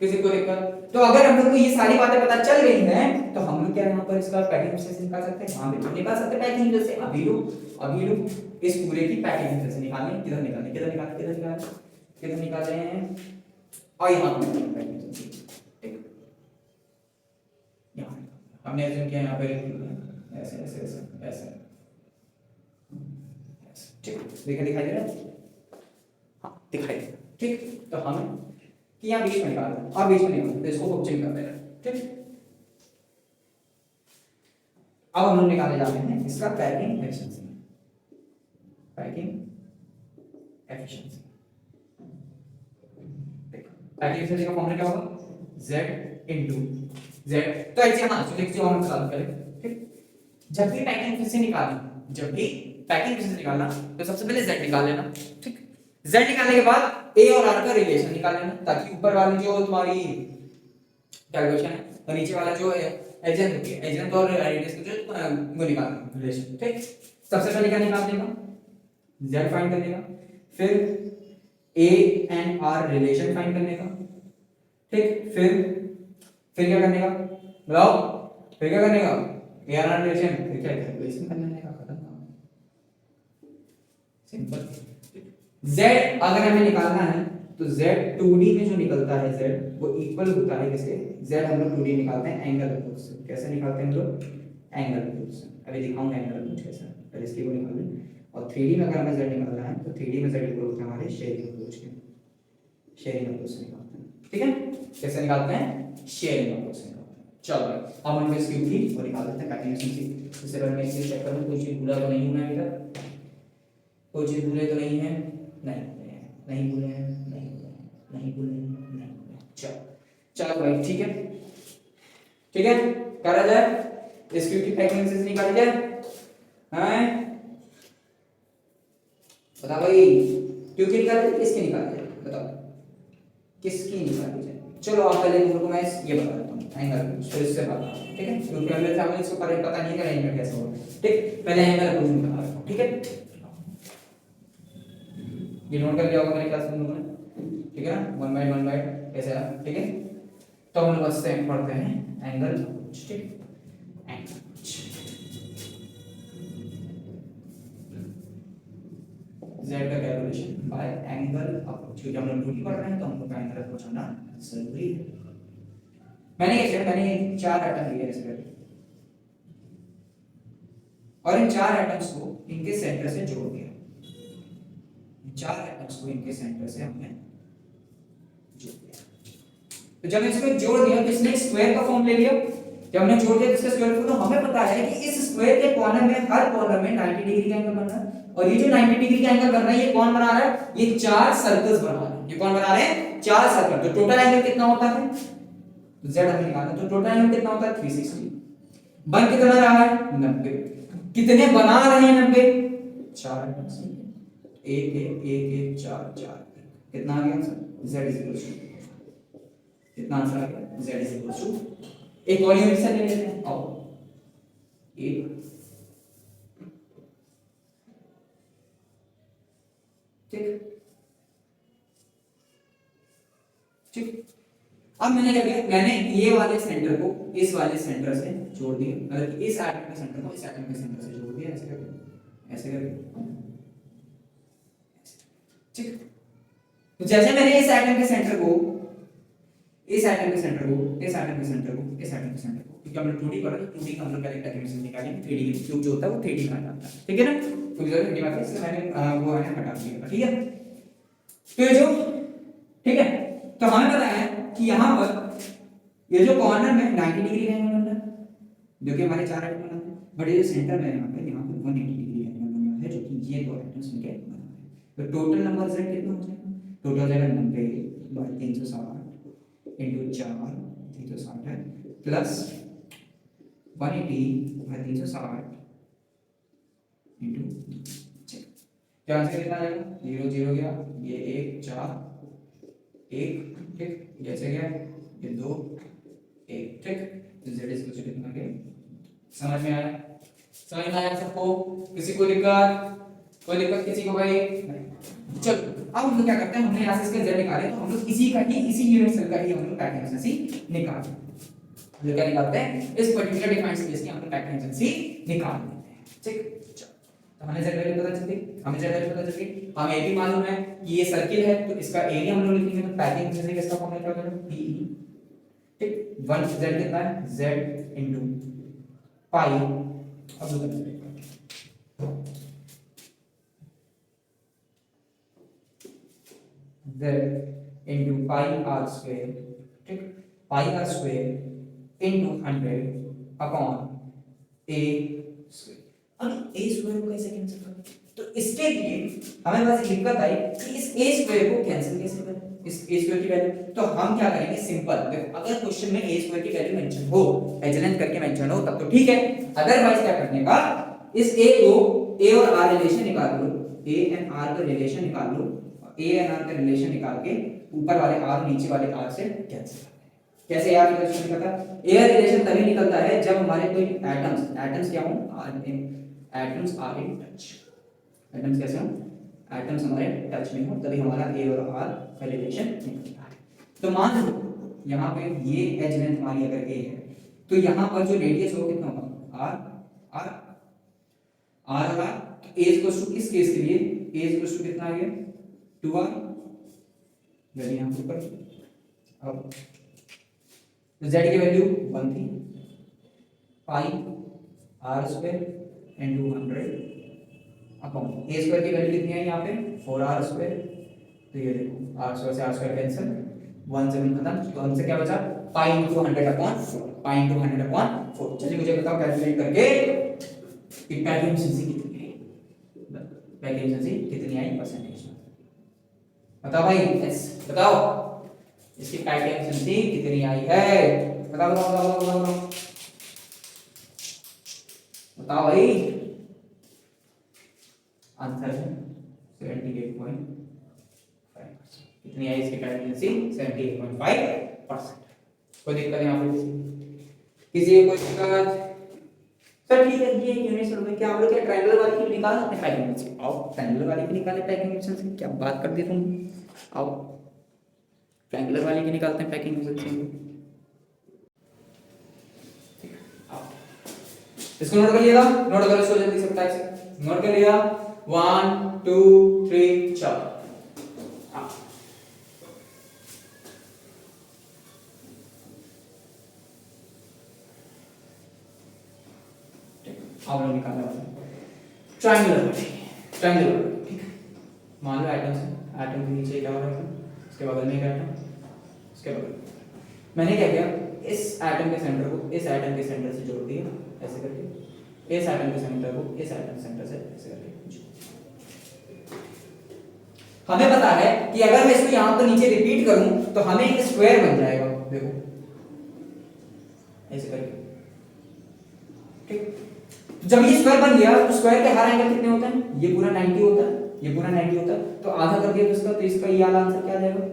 S1: किसी को दिक्कत। तो अगर हम लोग को ये सारी बातें पता चल गई हैं तो हम लोग क्या यहाँ पर इसका पैकिंग से निकाल सकते हैं, हाँ बिल्कुल निकाल सकते हैं पैकिंग से। अभी लोग इस पूरे की पैकिंग से निकालने, किधर निकालने किधर निकालने किधर निकालने किधर निकाले हैं, और यहाँ पे पैकिंग से, ठीक, यहाँ हमने अज्यूम किया यहाँ पे ऐसे ऐसे ऐसे ऐसे, ठीक, देखिए दिखाई दे रहा है, हाँ दिखाई दे रहा है, ठीक। तो हमें कि यहाँ बीच में निकालना है और बीच में निकालना है, तो इसको ऑब्जेक्ट कर देना है, ठीक। अब हम लोग निकाले जाते हैं इसका packing efficiency, packing efficiency, packing efficiency का फॉर्मूला क्या होगा Z into Z, तो ऐसे हाँ तो देखिए हम साल्व करें, ठीक। जब भी पैकिंग फिर से निकालना, जब भी पैकिंग फिर से निकालना तो सबसे पहले z निकाल लेना, ठीक। z निकालने के बाद a और r का रिलेशन निकाल लेना, ताकि ऊपर वाली जो तुम्हारी कैलकुलेशन है और नीचे वाला जो एजेंट होती है, एजेंट और रेडियस का जो वो निकालना रिलेशन, ठीक। सबसे पहले क्या निकालने का, z फाइंड करने का, फिर a and r relation find करने का, ठीक। फिर क्या करने का बताओ, फिर क्या करने का, a और r रिलेशन, फिर क्या कैलकुलेशन करने का, खत्म काम, सिंपल। z अगर हमें निकालना है तो z 2D में जो निकलता है z वो इक्वल होता है किसके, z हम लोग 2D निकालते हैं एंगल अप्रोच से। कैसे निकालते हैं हम लोग, एंगल अप्रोच से। अभी दिखाऊंगा एंगल अप्रोच कैसे, पहले इसकी वो निकाल लें। और 3D में अगर हमें z निकालना है तो 3D में z इक्वल होता है हमारे शेयरिंग अप्रोच के, शेयरिंग अप्रोच से निकालते हैं, ठीक है। कैसे निकालते हैं, शेयरिंग अप्रोच से निकालते हैं। चलो अब हम इसकी की वो निकाल लेते हैं पैकिंग एफिशिएंसी। इससे पहले मैं इसे चेक करूं कोई चीज भूला तो नहीं हूं मैं अभी तक, कोई चीज भूले तो नहीं है, नहीं भूले हैं, नहीं भूले हैं। चलो भाई ठीक है, ठीक है, करा जाए। इसकी की पैकिंग से निकाली जाए, हैं बताओ भाई, क्यों की निकाली जाए, किसकी निकाली जाए, बताओ किसकी निकाली जाए। चलो आप पहले तुमको मैं ये बता देता हूँ एंगल, फिर इससे बता, ठीक है, क्योंकि हमें हमें इसको पता नहीं है अरेंजमेंट कैसे होगा, ठीक। पहले एंगल अप्रोच में बता देता हूँ, ठीक है। ये नोट कर लिया होगा मेरे क्लास में लोगों ने, ठीक है ना, 1 बाय ऐसे है, ठीक है। तो हम लोग बस सेम पढ़ते हैं एंगल अप्रोच, ठीक। एंगल z का कैलकुलेशन बाय एंगल अप्रोच, क्योंकि हम लोग ड्यूटी पढ़ रहे हैं तो हमको एंगल अप्रोच आना जरूरी है। मैंने क्या किया, मैंने 4 एटम लिए इस पे और इन 4 एटम्स को इनके सेंटर से जोड़ दिया, 4 एटम्स को इनके सेंटर से हमने जोड़ दिया। तो जब इसको जोड़ दिया तो इसने स्क्वायर का फॉर्म ले लिया। जब हमने जोड़ दिया तो इसका स्क्वायर फॉर्म, तो हमें पता है कि इस स्क्वायर के कॉर्नर में, हर कॉर्नर में 90 डिग्री का एंगल बन रहा है। और ये जो 90 डिग्री का एंगल बन रहा है ये कौन बना रहा है, ये 4 सर्कल्स बना रहा है। ये कौन बना रहे हैं, 4 सर्कल। तो टोटल एंगल कितना होता है, z हमें निकालना है, तो टोटल एंगल कितना होता है 360। बन कितना रहा है 90। कितने बना रहे हैं 90, 4 एटम्स, एक एक एक एक 4 4, कितना आ गया answer, z is equal to, कितना आंसर आ गया, z इज इक्वल टू। एक और यूनिट से ले लेते हैं, आओ एक, ठीक ठीक। अब मैंने क्या किया, मैंने ये वाले सेंटर को इस वाले सेंटर से जोड़ दिया, मतलब कि इस एटम के सेंटर को इस एटम के सेंटर से जोड़ दिया, ऐसे करके, ऐसे करके, ठीक। तो जैसे मैंने इस एटम के सेंटर को इस एटम के सेंटर को इस एटम के सेंटर को इस एटम के सेंटर को, क्योंकि हमने 2D पढ़ा है, 2D का हम लोग पहले कैलकुलेशन निकालेंगे, 3D के क्यूब जो होता है वो 3D का आता है, ठीक है ना। तो जरूर 3D बात है, इसलिए मैंने वो है हटा दिया, ठीक है। तो ये जो, ठीक है, तो हमें पता है कि यहां पर ये जो कॉर्नर में 90 डिग्री का एंगल बन रहा है, जो कि हमारे 4 एटम बनाते हैं, बट ये जो सेंटर में यहां पे 180 डिग्री एंगल बन रहा है, जो कि ये दो एटम्स मिलके बना रहे हैं। तो टोटल नंबर z कितना हो जाएगा, टोटल हो जाएगा 90 बाय 360 इंटू 4, 360 है, प्लस 180 बाय 360 इंटू, क्या आंसर कितना आएगा, 0 0 गया, ये 1 4 1, ठीक, जैसे गया ये 2 1, ठीक। तो z इज इक्वल टू कितना गया, समझ में आया, समझ में आया सबको, किसी को दिक्कत, कोई दिक्कत किसी को भाई, चलो अब हम लोग क्या करते हैं, हमने यहाँ से इसके z निकाले, तो हम लोग इसी का ही, इसी यूनिट सेल का ही हम लोग पैटर्न एफिशिएंसी निकालते हैं। जो क्या निकालते हैं, इस पर्टिकुलर डिफाइंड स्पेस की हम लोग पैटर्न एफिशिएंसी निकाल लेते हैं, ठीक। तो हमें z वैल्यू पता चल गई, हमें z वैल्यू पता चल गई, हमें ये भी मालूम है कि ये सर्किल है तो इसका एरिया हम लोग लिखेंगे, तो पैटर्न एफिशिएंसी किसका फॉर्मूला क्या होगा, PE, ठीक। 1 z कितना है, z into पाई, अब लोग z into pi r square, ठीक, pi r square into 100 upon a square। अब a square को कैसे कैंसिल करें, तो इसके लिए हमें बस दिक्कत आई कि इस a स्क्वायर को कैंसिल कैसे करें, इस a स्क्वायर की वैल्यू। तो हम क्या करेंगे, सिंपल, अगर क्वेश्चन में a स्क्वायर की वैल्यू मेंशन हो, एचलेंथ करके मेंशन हो तब तो ठीक है, अदरवाइज क्या करने का, इस a को, a और r रिलेशन निकाल लो, a एंड r का रिलेशन निकाल लो, a एंड r का रिलेशन निकाल के ऊपर वाले r नीचे वाले r से कैंसिल। कैसे यार रिलेशन निकलता है, एयर रिलेशन तभी निकलता है जब हमारे कोई एटम्स क्या हो, atoms are in touch, atoms कैसे हो, एटम्स हमारे टच में हो, तभी हमारा ए और आर का रिलेशन निकलता है। तो मान लो यहाँ पे ये एज लेंथ हमारी अगर ए है, तो यहाँ पर जो रेडियस हो कितना होगा, आर आर आर आर, तो ए इक्वल्स टू, इस केस के लिए ए इक्वल्स टू कितना आ गया, 2r, वैल्यू यहाँ पे ऊपर। अब तो z की वैल्यू 1 थी, पाई r square into 100 upon a square की वैल्यू कितनी है यहाँ पे, 4r स्क्वायर। तो ये देखो r स्क्वायर से r स्क्वायर कैंसिल, 1 से 1 खत्म, तो हमसे क्या बचा, पाई इनटू 100 अपॉन 4, पाई इनटू 100 अपॉन 4। चलिए मुझे बताओ कैलकुलेट करके कि पैकिंग एफिशिएंसी कितनी है, पैकिंग एफिशिएंसी कितनी आई परसेंटेज में, बताओ भाई, यस बताओ, इसकी पैकिंग एफिशिएंसी कितनी आई है, बताओ बताओ बताओ बताओ बताओ, बताओ भाई। आंसर है 78.5%। कितनी आई इसकी पैकिंग एफिशिएंसी, 78.5%। कोई दिक्कत यहाँ पे किसी को कोई दिक्कत, सर ठीक है, ये यूनिट सर में क्या हम लोग क्या ट्रायंगल वाली की निकाल सकते हैं पैकिंग एफिशिएंसी, आओ ट्रायंगल वाली की निकाले पैकिंग एफिशिएंसी, क्या बात कर दी तुम, आओ ट्रायंगुलर वाली की निकालते हैं पैकिंग एफिशिएंसी। इसको नोट कर लिया, नोट करो इसको जल्दी से, फटाक से नोट कर लिया, 1 2 3 4। आप लोग निकालने वाले ट्रायंगुलर वाली, ट्रायंगुलर, ठीक है। मान लो एटम से, एटम के नीचे क्या हो रहा है, इसके बगल में एक एटम, इसके बगल मैंने क्या किया, इस एटम के सेंटर को इस एटम के सेंटर से जोड़ दिया ऐसे करके, इस एटम के सेंटर को इस एटम सेंटर से ऐसे करके जोड़। हमें पता है कि अगर मैं इसको यहां पर नीचे रिपीट करूं तो हमें एक स्क्वायर बन जाएगा, देखो ऐसे करके, ठीक। जब ये स्क्वायर बन गया तो स्क्वायर के हर एंगल कितने होते हैं, ये पूरा 90 होता है, ये पूरा 90 होता है, तो आधा कर दिया तो इसका, तो इसका ये वाला आंसर क्या आ जाएगा,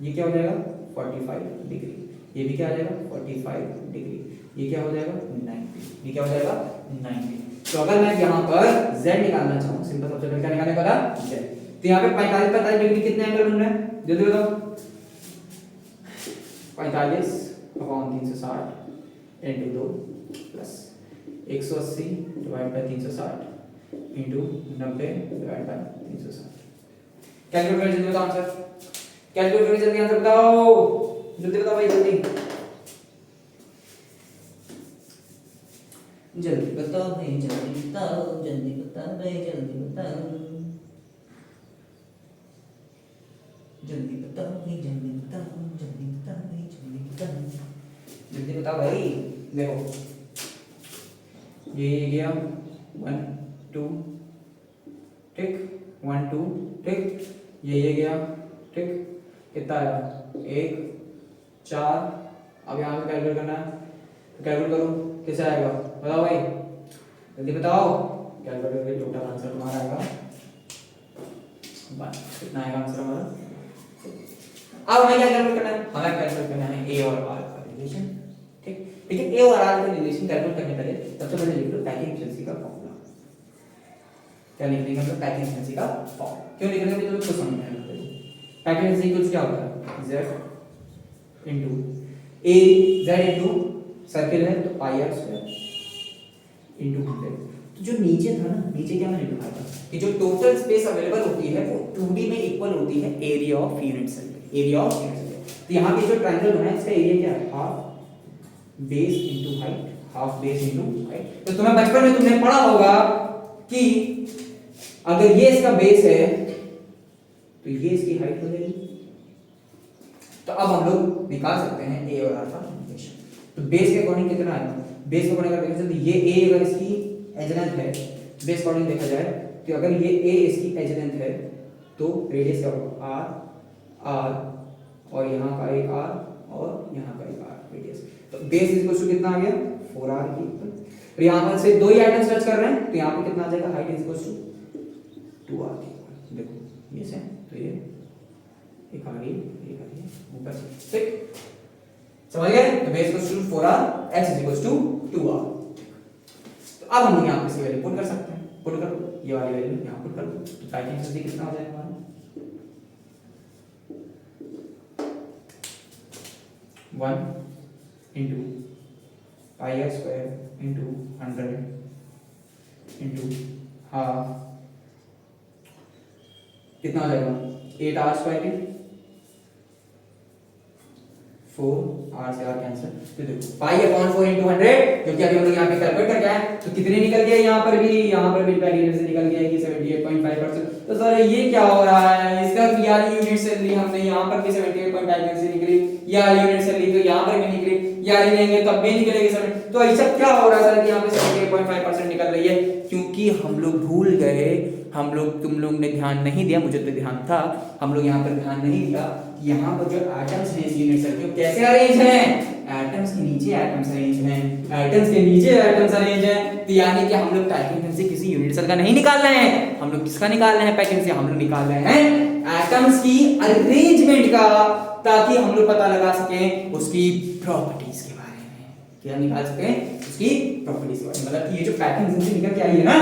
S1: ये क्या हो जाएगा 45 डिग्री, ये भी क्या आ जाएगा 45 डिग्री, ये क्या हो जाएगा 90, ये क्या हो जाएगा 90। तो अगर मैं यहाँ पर z निकालना चाहूँ, सिंपल सबसे पहले क्या निकालने वाला z, तो यहाँ पे 45 डिग्री कितने एंगल बन रहे हैं, जल्दी बताओ, 45 upon 360 into 2 plus 180 divide by 360 into 90 divide by 360। Calculate करें जल्दी बताओ आंसर, कैलकुलेट करें जल्दी आंसर बताओ, जल्दी बताओ भाई जल्दी, जल्दी बताओ भाई जल्दी बताओ, जल्दी बताओ भाई जल्दी बताओ, जल्दी बताओ भाई जल्दी बताओ, जल्दी बताओ भाई जल्दी बताओ, जल्दी बताओ भाई। देखो ये गया 1 2, ठीक, 1 2, ठीक, ये गया, ठीक, कितना आया 1 4। अब यहाँ पे कैलकुलेट करना है, तो कैलकुलेट करो कैसे आएगा, बताओ भाई जल्दी बताओ, कैलकुलेट करके टोटल आंसर तुम्हारा आएगा, कितना आएगा आंसर हमारा। अब हमें क्या कैलकुलेट करना है, हमें कैलकुलेट करना है ए और आर का रिलेशन, ठीक। लेकिन ए और आर का रिलेशन कैलकुलेट करने पहले सबसे पहले लिख लो पैकिंग एफिशिएंसी का फॉर्मूला। क्या लिखने का मतलब पैकिंग एफिशिएंसी का फॉर्मूला, क्यों लिखने का तो कुछ समझ में आएगा। पैकिंग एफिशिएंसी कुछ क्या होता है, z into a, z into circle है तो पाई r स्क्वायर इनटू 100। तो जो नीचे था ना, नीचे क्या मैंने लिखा था कि जो टोटल स्पेस अवेलेबल होती है वो 2D में इक्वल होती है area of unit circle, area of unit circle. तो यहाँ पे जो ट्रायंगल बना है इसका एरिया क्या है, half base into height, half base into height. तो तुम्हें बचपन में तुमने पढ़ा होगा कि अगर ये इसका बेस है तो ये इसकी हाइट हो जाएगी। तो अब हम लोग निकाल सकते हैं ए और आर का रिलेशन। तो बेस के अकॉर्डिंग कितना आएगा, बेस के अकॉर्डिंग अगर ये ए अगर इसकी एज लेंथ है, बेस अकॉर्डिंग देखा जाए तो अगर ये ए इसकी एज लेंथ है तो रेडियस क्या होगा आर, आर और यहाँ का एक आर और यहाँ का एक आर रेडियस। तो बेस इक्वल टू कितना आ गया 4r की। और यहाँ पर से दो ही आइटम्स टच कर रहे हैं तो यहाँ पे कितना आ जाएगा height is equal to 2r की। देखो ये से तो ये एक आ गई एक आ गई ऊपर से, ठीक समझ गए। तो base equal to 4r x is equal to 2r। तो अब हम यहाँ पे से वैल्यू पुट कर सकते हैं, पुट करो ये वाली वैल्यू यहाँ पुट कर दो तो टाइट एनर्जी कितना हो जाएगा हमारा 1 into pi r square into 100 into half कितना हो जाएगा 8r square के 4r से r कैंसिल। तो देखो पाई अपॉन 4 into 100 क्योंकि अभी हम लोग यहाँ पे कैलकुलेट करके आए तो कितने निकल गया यहाँ पर भी पैकेज से निकल गया कि 78.5%। तो सर ये क्या हो रहा है इसका यार यूनिट सैलरी हमने यहाँ पर भी 78.5 से निकली यार यूनिट सैलरी तो यहाँ पर भी निकली यार लेंगे तब भी निकलेगी सर। तो ऐसा क्या हो रहा है सर कि यहाँ पे 78.5% निकल रही है क्योंकि हम लोग भूल गए, हम लोग तुम लोग ने ध्यान नहीं दिया, मुझे तो ध्यान था, हम लोग यहाँ पर ध्यान नहीं दिया यहाँ पर जो एटम्स हैं इस यूनिट सेल के कैसे अरेंज हैं, एटम्स के नीचे एटम्स अरेंज हैं, एटम्स के नीचे एटम्स अरेंज हैं। तो यानी कि हम लोग पैकिंग से किसी यूनिट सेल का नहीं निकाल रहे हैं, हम लोग किसका निकाल रहे हैं पैकिंग से, हम लोग निकाल रहे हैं एटम्स की अरेंजमेंट का, ताकि हम लोग पता लगा सकें उसकी प्रॉपर्टीज के बारे में। क्या निकाल सकें उसकी प्रॉपर्टीज के बारे में, मतलब ये जो पैकिंग से निकल के आई है ना,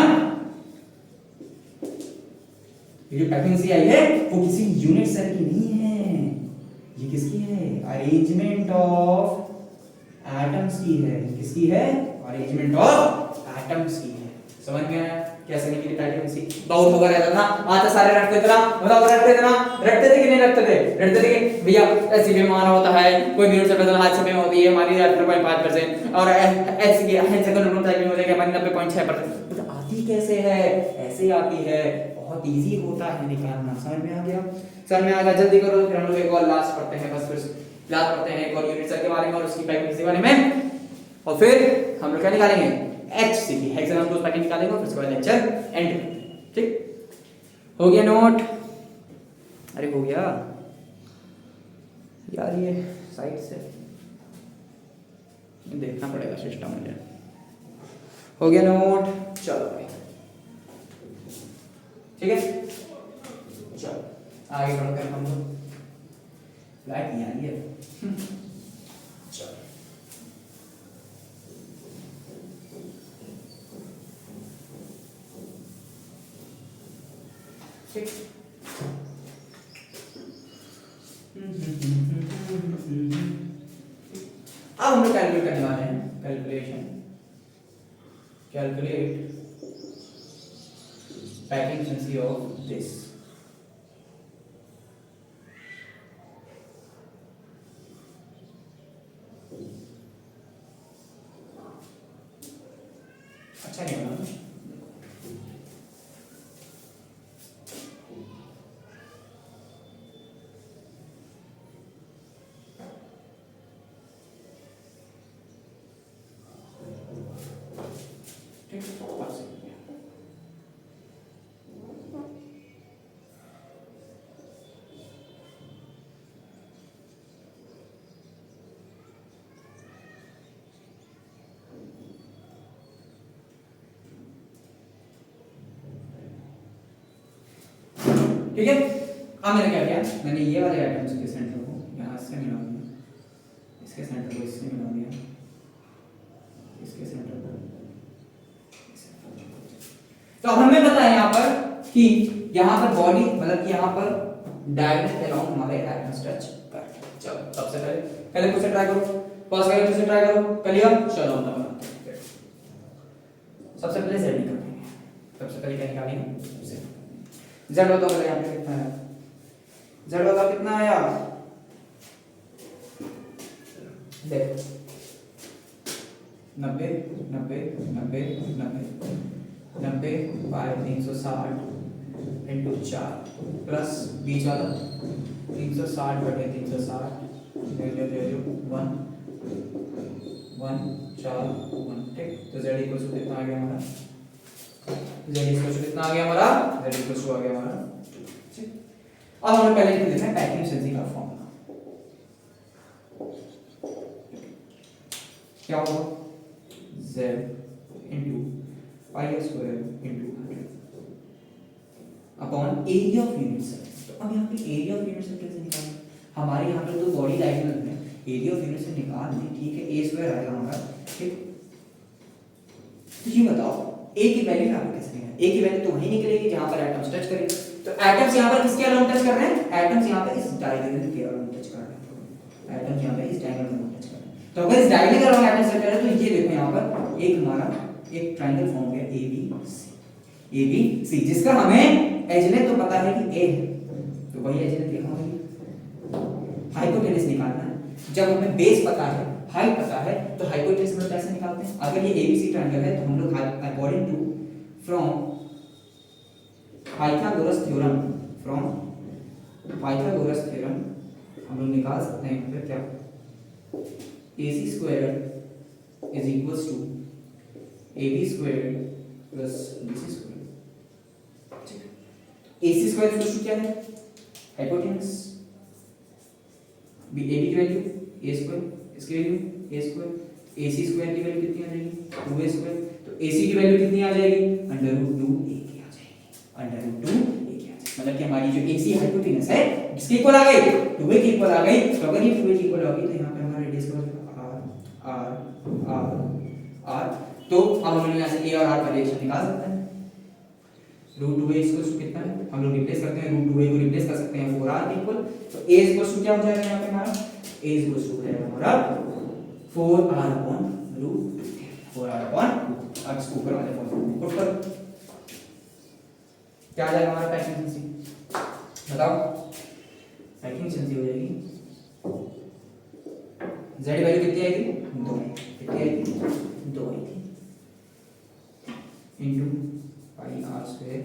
S1: ये जो पैकिंग से आई है वो किसी यूनिट सेल की नहीं है, ये किसकी है अरेंजमेंट ऑफ एटम्स की है। किसकी है अरेंजमेंट ऑफ एटम्स की है। समझ में आया कैसे निकली पैकिंग से। बहुत होगा रहता था आता सारे रटते थे ना, बताओ रटते थे ना, रटते थे कि नहीं रटते थे, रटते थे कि भैया ऐसे भी माना होता है कोई यूनिट सेल बदल हाथ से में होती है हमारी 8.5% और ऐसे की सेकंड रूल टाइपिंग हो जाएगी हमारी 90.6%। तो आती कैसे है, ऐसे आती है, बहुत इजी होता है निकालना। समझ में आ गया, समझ में आ गया, जल्दी करो फिर हम लोग एक और लास्ट पढ़ते हैं, बस फिर लास्ट पढ़ते हैं एक और यूनिट सेल के बारे में और उसकी पैकिंग के बारे में, और फिर हम लोग क्या निकालेंगे HCP हेक्सागोनल क्लोज पैकिंग निकालेंगे और फिर उसके बाद लेक्चर एंड। ठीक हो गया नोट, अरे हो गया यार, ये साइड से देखना पड़ेगा सिस्टम मुझे। हो गया नोट, चलो भाई ठीक है, चलो आगे बढ़ते हैं हम लोग। लाइट नहीं आ रही है चलो ठीक। अब हम लोग कैलकुलेट करने वाले हैं, calculate packing efficiency of this. अच्छा नहीं होगा ठीक है। अब मैंने क्या किया, मैंने ये वाले आइटम्स के सेंटर को यहाँ से मिला दिया, इसके सेंटर को इससे मिला दिया, इसके सेंटर को। तो अब हमें पता है यहाँ पर कि यहाँ पर बॉडी मतलब कि यहाँ पर डायरेक्ट अलोंग हमारे एटम्स टच कर। चलो सबसे पहले कुछ ट्राई करो, पॉज करके कुछ ट्राई करो, कर लिया, चलो हम सबसे पहले जेड निकालेंगे। सबसे पहले क्या निकालेंगे, जेड होता है यहाँ पे कितना है, जेड होता कितना है यार, देखो 90 90 90 90 90 बाय 360 इंटू 4 प्लस बीच वाला 360 बटे 360 वैल्यू 1 1 4 1। ठीक, तो जेड इक्वल टू कितना आ गया हमारा z इक्वल टू कितना आ गया हमारा, z इक्वल टू आ गया हमारा 2। अब हमें पहले लिख देना है पैकिंग एफिशिएंसी का फॉर्मूला। क्या होगा, z into pi square into 100 upon area of unit circle. तो अब यहाँ पे एरिया ऑफ यूनिट सर्कल कैसे निकालें, हमारे यहाँ पे तो बॉडी डायगोनल है, एरिया ऑफ यूनिट से निकाल दें, ठीक है, ए स्क्वायर आएगा हमारा, ठीक। तो ये बताओ ए की वैल्यू यहाँ पे कैसे निकालें, ए की वैल्यू तो वहीं निकलेगी जहाँ पर एटम्स टच करेंगे। तो एटम्स यहाँ पर किसके अराउंड टच कर रहे हैं, एटम्स यहाँ पे इस डायगोनल के अराउंड टच कर रहे हैं, एटम्स यहाँ पे इस डायगोनल के अराउंड टच कर रहे हैं। तो अगर इस डायगोनल के अराउंड एटम्स टच कर रहे हैं तो ये देखो यहाँ पर एक हमारा एक ट्रायंगल फॉर्म हो गया ए बी सी, जिसका हमें एजनेस तो पता है कि ए है, तो वही एजनेस लिखा होगा। हाइपोटेनस निकालना है, जब हमें बेस पता है, हाइट पता है, तो हाइपोटेनस हम लोग कैसे निकालते हैं, अगर ये एबीसी ट्रायंगल है तो हम लोग according to from Pythagoras theorem हम लोग निकाल सकते हैं फिर क्या, AC square is equals to AB square plus BC square. AC square equals to क्या है, हाइपोटेनस, AB की वैल्यू A स्क्वायर, इसकी value A square, AC square की वैल्यू कितनी आ जाएगी 2A स्क्वायर, तो AC की वैल्यू कितनी आ जाएगी √2A की आ जाएगी, √2A की आ जाएगी। मतलब कि हमारी जो AC हाइपोटेनस है किसके इक्वल आ गई, 2A के इक्वल आ गई। तो अगर ये 2A के इक्वल आ गई तो यहाँ पे हमारा रेडियस का R, तो अब हम लोग यहाँ से A और R का रिलेशन निकाल सकते हैं। √2A इक्वल्स कितना है, हम लोग रिप्लेस करते हैं, √2A को रिप्लेस कर सकते हैं 4R के इक्वल, तो A इक्वल्स क्या हो जाएगा यहाँ पे हमारा, A इक्वल्स हो जाएगा हमारा 4R अपॉन √2, 4R अपॉन, अब इसको ऊपर वाले फॉर्मूले पुट करो, क्या आ जाएगा हमारा पैकिंग एफिशिएंसी, बताओ पैकिंग एफिशिएंसी हो जाएगी z वैल्यू कितनी आएगी 2, कितनी आएगी 2 आएगी, into pi r square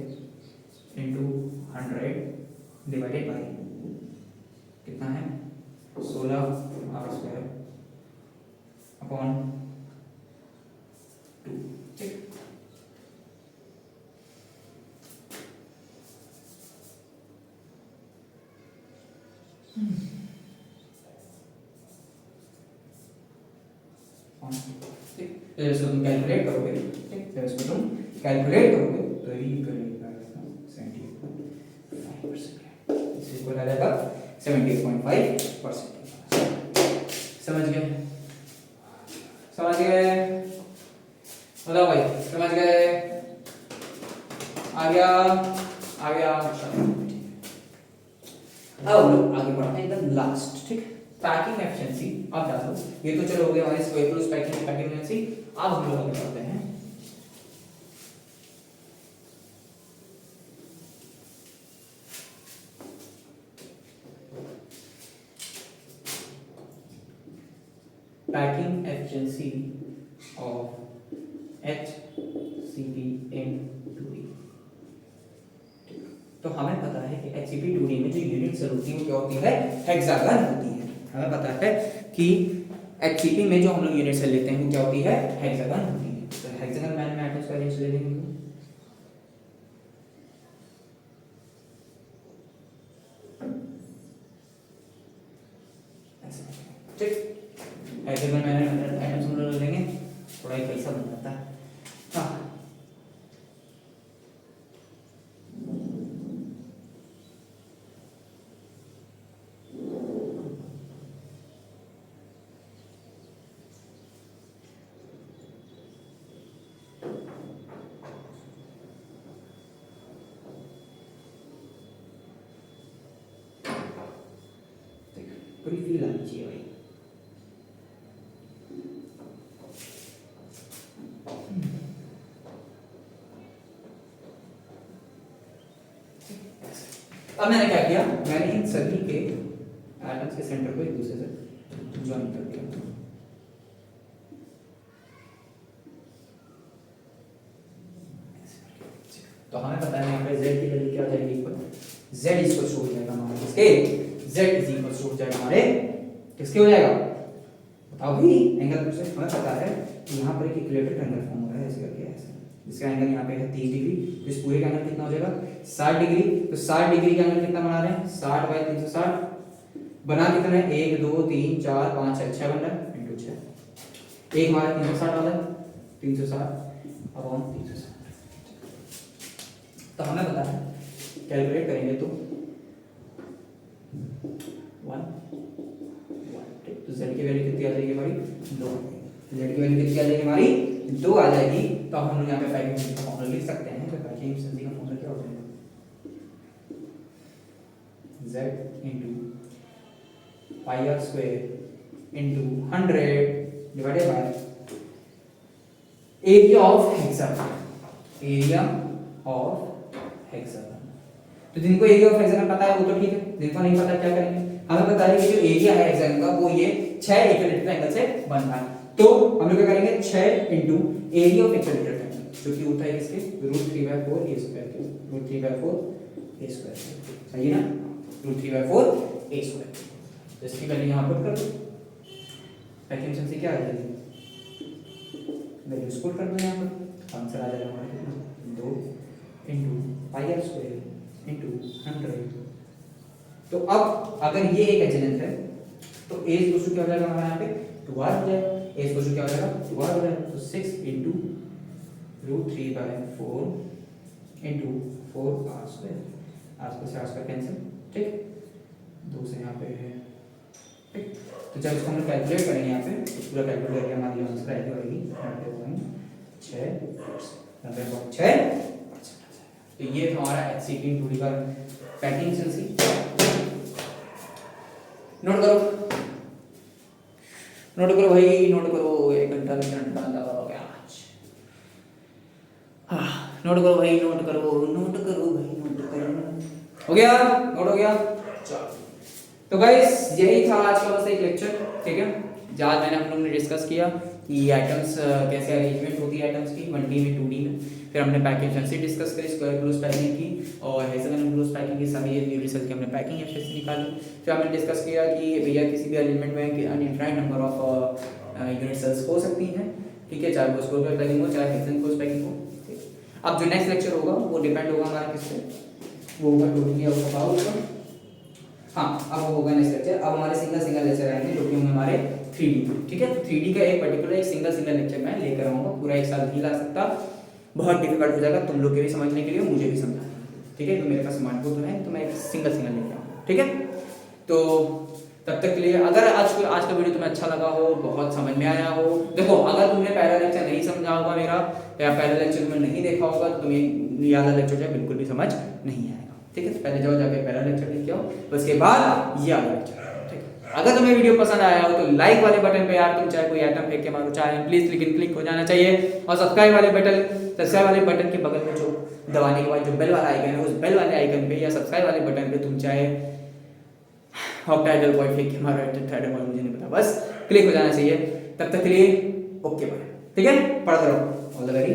S1: into 100 divided by कितना है 16 r स्क्वायर अपॉन 2, ठीक। तो इसको तुम कैलकुलेट करोगे, ठीक, तो इसको तुम कैलकुलेट करोगे तो ये करेगा 78.5%, इसको आ जाएगा 78.5%। समझ गए, समझ गए, बताओ भाई समझ गए, आ गया, आ गया। अब हम लोग आगे बढ़ते हैं एकदम लास्ट, ठीक, पैकिंग एफिशिएंसी। अब क्या था, ये तो चलो हो गया हमारे स्क्वायर प्लस पैकिंग एफिशिएंसी। अब हम लोग आगे बढ़ते हैं packing efficiency of HCP in 2D। तो हमें पता है कि HCP 2D में जो यूनिट सेल होती है वो क्या होती है, हेक्सागन होती है। हमें पता है कि HCP में जो हम लोग यूनिट सेल लेते हैं वो क्या होती है, हेक्सागन होती है। तो हेक्सागन मैन में एटम्स का अरेंज ले लेंगे, ठीक, हेक्सागन मैन में एटम्स हम लोग ले लेंगे, थोड़ा ही पैसा बन जाता है। हाँ, पूरी फील आनी चाहिए भाई। अब मैंने क्या किया, मैंने इन सभी के एटम्स के सेंटर को एक दूसरे से ज्वाइन कर दिया। तो हमें पता है यहाँ पे z की वैल्यू क्या हो जाएगी, इक्वल z इक्वल हो जाएगा हमारे किसके, z इज इक्वल हो जाएगा हमारे किसके हो जाएगा, बताओ भाई। एंगल से हमें पता है कि यहाँ पर एक इक्विलेटरल एंगल फॉर्म हो रहा है ऐसे करके, ऐसे, जिसका एंगल यहाँ पे है 30 डिग्री, इस पूरे का एंगल कितना हो जाएगा 60 डिग्री। तो 60 डिग्री का एंगल कितना बना रहे हैं 60 बाई 360 बना कितना है 1 2 3 4 5 6 6 बन रहा है इंटू 6 एक हमारा 360 वाला है 360 अपॉन 360। तो हमें पता है कैलकुलेट करेंगे तो 1 तो z की वैल्यू कितनी आ जाएगी हमारी 2। z की वैल्यू कितनी आ जाएगी हमारी 2 आ जाएगी। तो हम लोग यहाँ पे पैकिंग एफिशिएंसी का फॉर्मूला लिख सकते हैं। तो पैकिंग एफिशिएंसी का फॉर्मूला क्या हो जाएगा z into pi r square into 100 divided by area of hexagon। area of hexagon। तो जिनको एरिया ऑफ हेक्सागन पता है वो तो ठीक है, जिनको नहीं पता क्या करेंगे। हमें पता है कि जो एरिया है हेक्सागन का वो ये 6 इक्विलेटरल एंगल से बन रहा है। तो हम लोग क्या करेंगे 6 into area of equilateral angle जो कि होता है किसके √3/4 a स्क्वायर के √3/4 a स्क्वायर। सही है ना √3/4 a स्क्वायर। तो इसकी वैल्यू यहां पुट कर दो। पैकिंग एफिशिएंसी क्या आ जाएगी वैल्यू पुट कर दो यहां पर। आंसर आ जाएगा हमारा 2 into pi r square into 100। तो अब अगर ये एक एच है तो a इक्वल क्या हो जाएगा हमारे यहाँ पे 2r हो जाएगा। a इक्वल क्या हो जाएगा 2r हो जाएगा। तो 6 into √3/4 into 4r square. r square से r स्क्वायर कैंसिल ठीक 2 से यहाँ पे है ठीक। तो जब इसको हम कैलकुलेट करेंगे यहाँ पे तो पूरा कैलकुलेट करके हमारी आंसर आएगी 90.6। तो ये था हमारा HCP टूडी का पैकिंग एफिशिएंसी। नोट करो भाई नोट करो 1 घंटा डाला हो गया आज। नोट करो भाई नोट करो हो गया नोट हो गया। चलो तो गाइस यही था आज का बस एक लेक्चर ठीक है। आज मैंने हम लोग ने डिस्कस किया कि एटम्स कैसे अरेंजमेंट होती है एटम्स की 1D में 2D में। फिर हमने पैकिंग एफिशिएंसी डिस्कस करी स्क्वायर क्लोज पैकिंग की और हेक्सागोनल क्लोज पैकिंग की सभी रिजल्ट की हमने पैकिंग एफिशिएंसी निकाली। फिर हमने डिस्कस किया कि भैया किसी भी अरेंजमेंट में undefined number of unit cells हो सकती हैं ठीक है, चाहे वो स्क्वायर पैकिंग हो चाहे हेक्सागोनल क्लोज पैकिंग हो। अब जो नेक्स्ट लेक्चर होगा वो डिपेंड होगा हमारा किस पे वो होगा टोटली आपका पावर होगा। हाँ अब वो होगा नेक्स्ट लेक्चर। अब हमारे सिंगल लेक्चर आएंगे जो कि होंगे हमारे 3D ठीक है। तो 3D का एक पर्टिकुलर एक सिंगल लेक्चर मैं लेकर आऊँगा। पूरा एक साल नहीं ला सकता, बहुत डिफिकल्ट हो जाएगा तुम लोग के भी समझने के लिए मुझे भी समझाने ठीक है। तो मेरे पास स्मार्टफोन तो है तो मैं एक सिंगल लेके आऊँगा ठीक है। तो तब तक के लिए अगर आज का वीडियो तुम्हें अच्छा लगा हो बहुत समझ में आया हो, देखो अगर तुमने पहला लेक्चर नहीं समझा होगा मेरा या पहला लेक्चर तुमने नहीं देखा होगा तो तुम्हें ये वाला लेक्चर जो है बिल्कुल भी समझ नहीं आएगा ठीक है। तो पहले जाओ जाके पहला लेक्चर देख आओ उसके बाद ये वाला लेक्चर ठीक है। अगर तुम्हें वीडियो पसंद आया हो तो लाइक वाले बटन पे यार तुम चाहे कोई आइटम फेंक के मारो चाहे प्लीज लेकिन क्लिक हो जाना चाहिए। और सब्सक्राइब वाले बटन के बगल में जो दबाने के बाद जो बेल वाला आइकन है उस बेल वाले आइकन पे या सब्सक्राइब वाले बटन पे तुम चाहे ऑक्टाइडल पॉइंट फेंक के मारो थर्ड पॉइंट मुझे नहीं पता बस क्लिक हो जाना चाहिए। तब तक के लिए ओके बाय ठीक है। पढ़ते रहो ऑल द वेरी